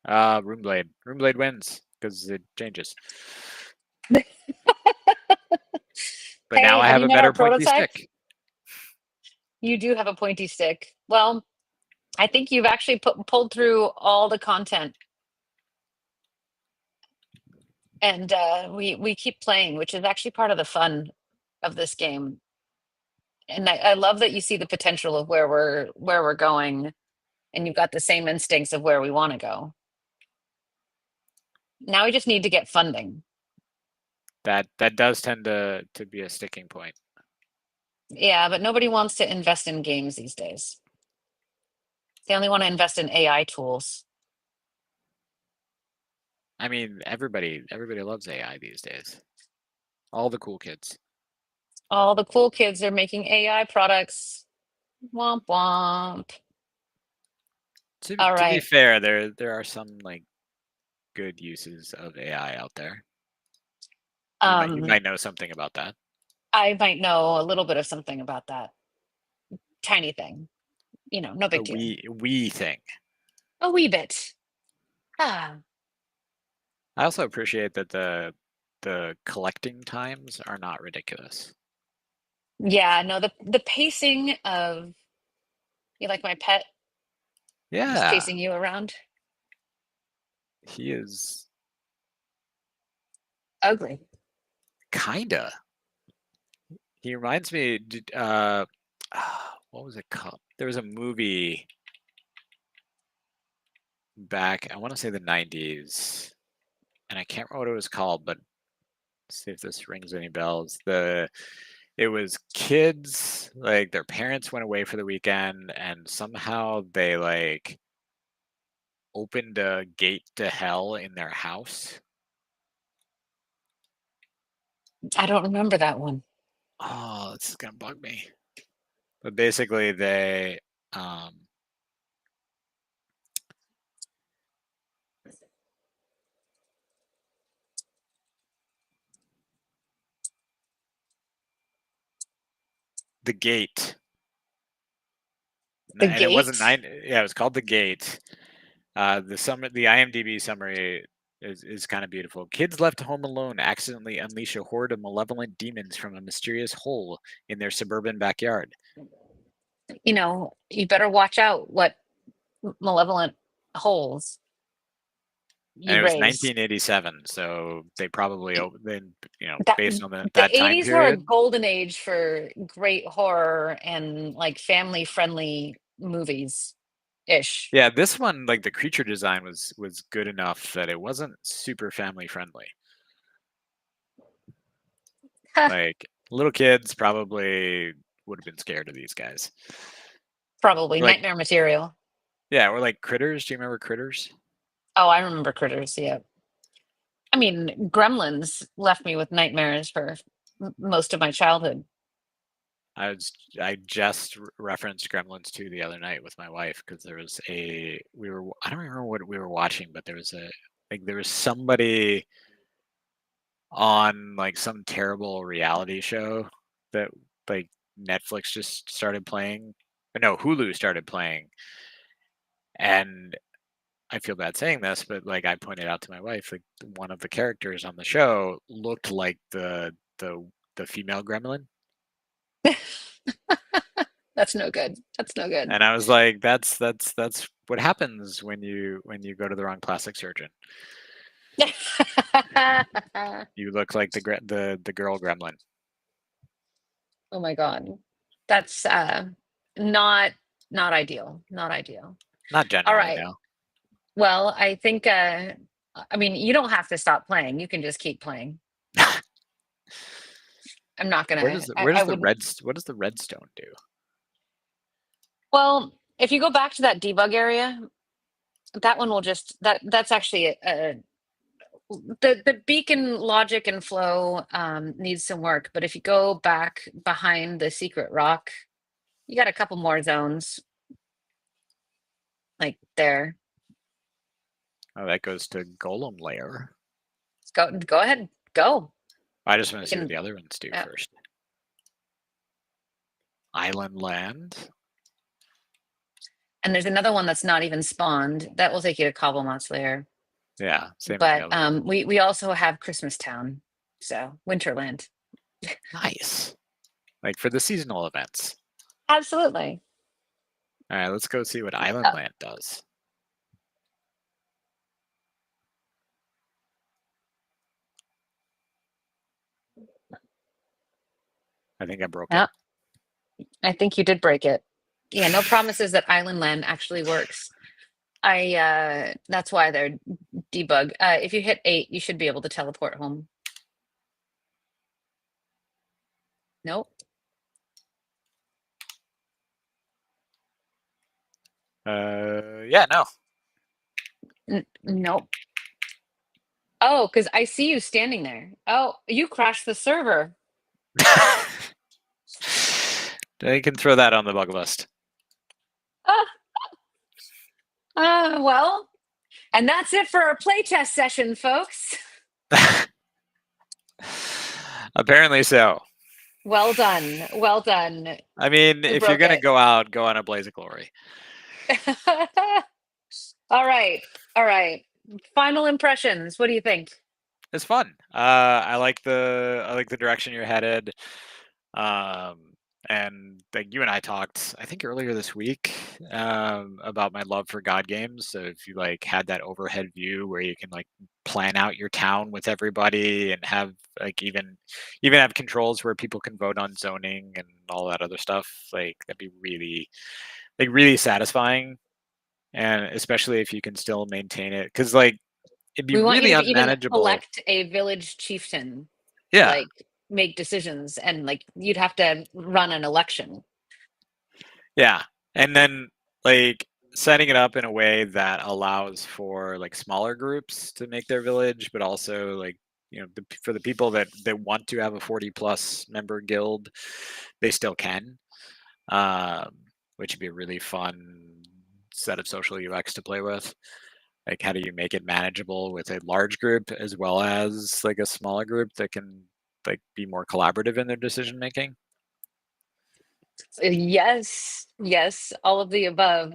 Speaker 3: Runeblade. Runeblade wins because it changes. But
Speaker 2: Hey,
Speaker 3: now I
Speaker 2: have
Speaker 3: have
Speaker 2: you
Speaker 3: a
Speaker 2: met
Speaker 3: better
Speaker 2: our
Speaker 3: pointy
Speaker 2: prototype?
Speaker 3: stick.
Speaker 2: You do have a pointy stick. Well, I think you've actually pulled through all the content. And we keep playing, which is actually part of the fun of this game. And I love that you see the potential of where we're going, and you've got the same instincts of where we want to go. Now we just need to get funding.
Speaker 3: That does tend to be a sticking point.
Speaker 2: Yeah, but nobody wants to invest in games these days. They only want to invest in AI tools.
Speaker 3: I mean, everybody loves AI these days. All the cool kids.
Speaker 2: All the cool kids are making AI products. Womp womp.
Speaker 3: To
Speaker 2: All
Speaker 3: be
Speaker 2: right.
Speaker 3: fair, there are some like good uses of AI out there. You might know something about that.
Speaker 2: I might know a little bit of something about that. Tiny thing. No big deal.
Speaker 3: Wee thing.
Speaker 2: A wee bit. Ah.
Speaker 3: I also appreciate that the collecting times are not ridiculous.
Speaker 2: Yeah, no, the pacing of you like my pet is
Speaker 3: Yeah,
Speaker 2: chasing you around.
Speaker 3: he is
Speaker 2: Ugly.
Speaker 3: kinda. He reminds me. What was it called? There was a movie back, I want to say the 90s, and I can't remember what it was called, but let's see if this rings any bells. It was kids, like their parents went away for the weekend, and somehow they like opened a gate to hell in their house.
Speaker 2: I don't remember that one.
Speaker 3: Oh, this is gonna bug me. But basically, they the gate.
Speaker 2: The
Speaker 3: It wasn't
Speaker 2: Gate?
Speaker 3: 9. Yeah, it was called The Gate. The IMDb summary is kind of beautiful. Kids left home alone accidentally unleash a horde of malevolent demons from a mysterious hole in their suburban backyard.
Speaker 2: You know, you better watch out what malevolent holes
Speaker 3: And
Speaker 2: you
Speaker 3: it was
Speaker 2: raise.
Speaker 3: 1987, so they probably then,
Speaker 2: That
Speaker 3: based on that
Speaker 2: the
Speaker 3: time
Speaker 2: 80s were a
Speaker 3: period.
Speaker 2: golden age for great horror and like family friendly movies ish.
Speaker 3: Yeah, this one, like the creature design was good enough that it wasn't super family friendly. Like little kids probably would have been scared of these guys.
Speaker 2: Probably
Speaker 3: Like,
Speaker 2: nightmare material.
Speaker 3: yeah, or like Critters. Do you remember Critters?
Speaker 2: Oh, I remember Critters. Yeah. I mean, Gremlins left me with nightmares for most of my childhood.
Speaker 3: I just referenced Gremlins 2 the other night with my wife because there was I don't remember what we were watching, but there was somebody on like some terrible reality show that like Netflix just started playing. Or no, Hulu started playing. And I feel bad saying this, but like I pointed out to my wife, like one of the characters on the show looked like the female gremlin.
Speaker 2: That's no good. That's no good.
Speaker 3: And I was like, that's what happens when you go to the wrong plastic surgeon. You look like the girl gremlin.
Speaker 2: Oh my God. That's not ideal. Not ideal.
Speaker 3: Not
Speaker 2: All
Speaker 3: generally,
Speaker 2: right.
Speaker 3: no.
Speaker 2: Well, I think I mean, you don't have to stop playing. You can just keep playing. I'm not
Speaker 3: Where
Speaker 2: gonna
Speaker 3: does the
Speaker 2: I wouldn't.
Speaker 3: what does the redstone do?
Speaker 2: Well, if you go back to that debug area, that one will just that's actually the beacon logic and flow needs some work, but if you go back behind the secret rock, you got a couple more zones like there.
Speaker 3: Oh, that goes to golem layer.
Speaker 2: Go ahead, go.
Speaker 3: I just want to see what
Speaker 2: can-
Speaker 3: the other ones do
Speaker 2: yeah.
Speaker 3: first. Island land.
Speaker 2: And there's another one that's not even spawned. That will take you to Cobblemott's lair.
Speaker 3: Yeah, same
Speaker 2: But
Speaker 3: as the other one.
Speaker 2: we also have Christmas Town, so Winterland.
Speaker 3: Nice. Like for the seasonal events.
Speaker 2: Absolutely.
Speaker 3: All right, let's go see what Island Land does. I think I broke
Speaker 2: Yeah,
Speaker 3: it.
Speaker 2: I think you did break it. Yeah, no promises that Island Land actually works. That's why they're debug. If you hit 8, you should be able to teleport home. Nope.
Speaker 3: Yeah, no.
Speaker 2: Nope. Oh, because I see you standing there. Oh, you crashed the server.
Speaker 3: I can throw that on the bug list.
Speaker 2: Well, and that's it for our playtest session, folks.
Speaker 3: Apparently so.
Speaker 2: Well done. Well done.
Speaker 3: I mean, if you're
Speaker 2: broke
Speaker 3: gonna
Speaker 2: it.
Speaker 3: go out, go on a blaze of glory.
Speaker 2: All right. All right. Final impressions. What do you think?
Speaker 3: It's fun. I like the direction you're headed. And like you and I talked, I think earlier this week, about my love for God games. So if you like had that overhead view where you can like plan out your town with everybody and have like even have controls where people can vote on zoning and all that other stuff, like that'd be really satisfying. And especially if you can still maintain it, because like it'd be
Speaker 2: We want you
Speaker 3: really
Speaker 2: to even
Speaker 3: unmanageable.
Speaker 2: elect a village chieftain.
Speaker 3: Yeah.
Speaker 2: Like make decisions, and like you'd have to run an election.
Speaker 3: Yeah. And then like setting it up in a way that allows for like smaller groups to make their village, but also like, for the people that want to have a 40+ member guild, they still can, which would be a really fun set of social UX to play with. Like, how do you make it manageable with a large group as well as like a smaller group that can like be more collaborative in their decision making?
Speaker 2: Yes, all of the above.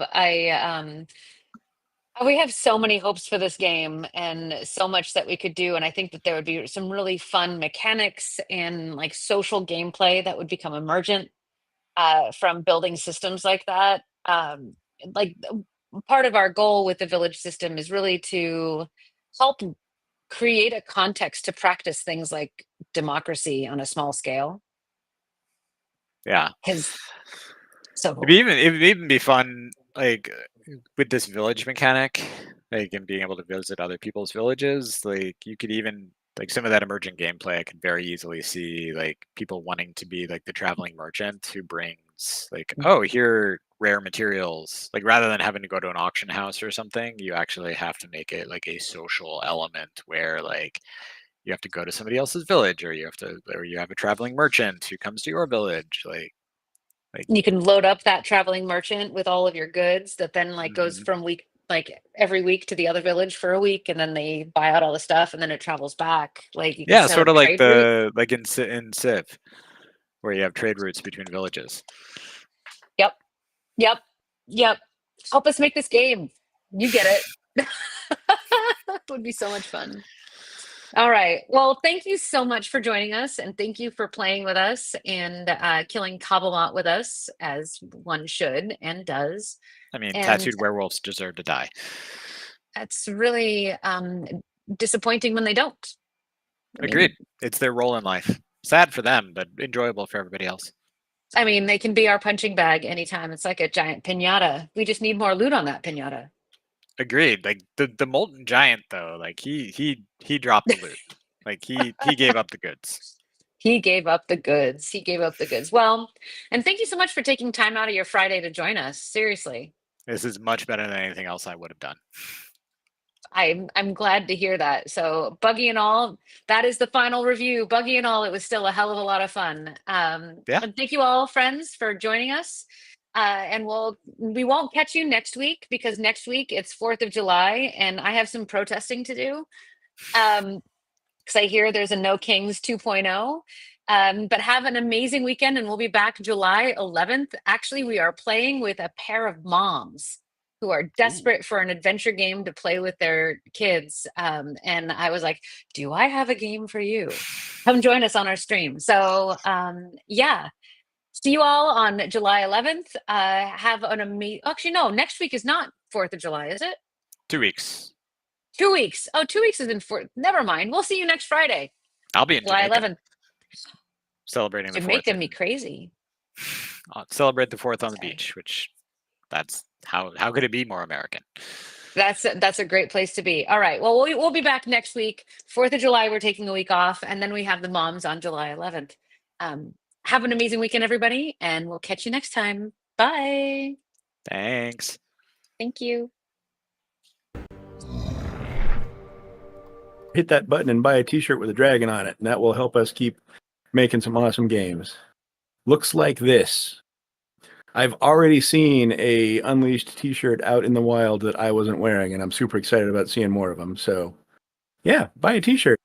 Speaker 2: We have so many hopes for this game and so much that we could do. And I think that there would be some really fun mechanics and like social gameplay that would become emergent from building systems like that. Like part of our goal with the village system is really to help create a context to practice things like democracy on a small scale.
Speaker 3: Yeah.
Speaker 2: Because so
Speaker 3: It'd
Speaker 2: cool.
Speaker 3: be it'd even be fun, like with this village mechanic, like and being able to visit other people's villages. Like you could even like some of that emergent gameplay. I could very easily see like people wanting to be like the traveling merchant who brings like, oh, here are rare materials. Like rather than having to go to an auction house or something, you actually have to make it like a social element where like you have to go to somebody else's village, or you have a traveling merchant who comes to your village. Like
Speaker 2: You can load up that traveling merchant with all of your goods that then like goes
Speaker 3: mhm.
Speaker 2: from week like every week to the other village for a week, and then they buy out all the stuff and then it travels back. Like you can
Speaker 3: Yeah,
Speaker 2: set
Speaker 3: sort
Speaker 2: up
Speaker 3: of like
Speaker 2: trade routes.
Speaker 3: in Civ, where you have trade routes between villages.
Speaker 2: Yep, yep, yep. Help us make this game. You get it. That would be so much fun. All right. Well, thank you so much for joining us, and thank you for playing with us and killing Cobblemont with us, as one should and does.
Speaker 3: I mean,
Speaker 2: And
Speaker 3: tattooed werewolves deserve to die.
Speaker 2: that's really disappointing when they don't.
Speaker 3: Agreed. It's their role in life. Sad for them, but enjoyable for everybody else.
Speaker 2: I mean, they can be our punching bag anytime. It's like a giant pinata. We just need more loot on that pinata.
Speaker 3: Agreed. Like the molten giant though, like he dropped the loot. Like he gave up the goods.
Speaker 2: He gave up the goods. He gave up the goods. Well, and thank you so much for taking time out of your Friday to join us. Seriously.
Speaker 3: This is much better than anything else I would have done.
Speaker 2: I'm glad to hear that. So buggy and all, that is the final review. Buggy and all, it was still a hell of a lot of fun.
Speaker 3: Yeah.
Speaker 2: And thank you all, friends, for joining us. And we won't catch you next week because next week it's 4th of July and I have some protesting to do. Because I hear there's a No Kings 2.0. But have an amazing weekend and we'll be back July 11th. Actually, we are playing with a pair of moms who are desperate for an adventure game to play with their kids. And I was like, do I have a game for you? Come join us on our stream. So yeah, see you all on July 11th. Have an amazing, actually, no, next week is not 4th of July, is it?
Speaker 3: 2 weeks.
Speaker 2: 2 weeks. Oh, 2 weeks is in 4th. Never mind. We'll see you next Friday.
Speaker 3: I'll be in
Speaker 2: July
Speaker 3: Jamaica
Speaker 2: 11th.
Speaker 3: celebrating the 4th.
Speaker 2: You're making me crazy.
Speaker 3: Celebrate the 4th on the
Speaker 2: Okay.
Speaker 3: beach, which that's how could it be more American?
Speaker 2: That's a great place to be. All right. Well, we'll be back next week. 4th of July, we're taking a week off, and then we have the moms on July 11th. Have an amazing weekend, everybody, and we'll catch you next time. Bye.
Speaker 3: Thanks.
Speaker 2: Thank you.
Speaker 4: Hit that button and buy a t-shirt with a dragon on it, and that will help us keep making some awesome games. Looks like this. I've already seen a Unleashed t-shirt out in the wild that I wasn't wearing, and I'm super excited about seeing more of them. So, yeah, buy a t-shirt.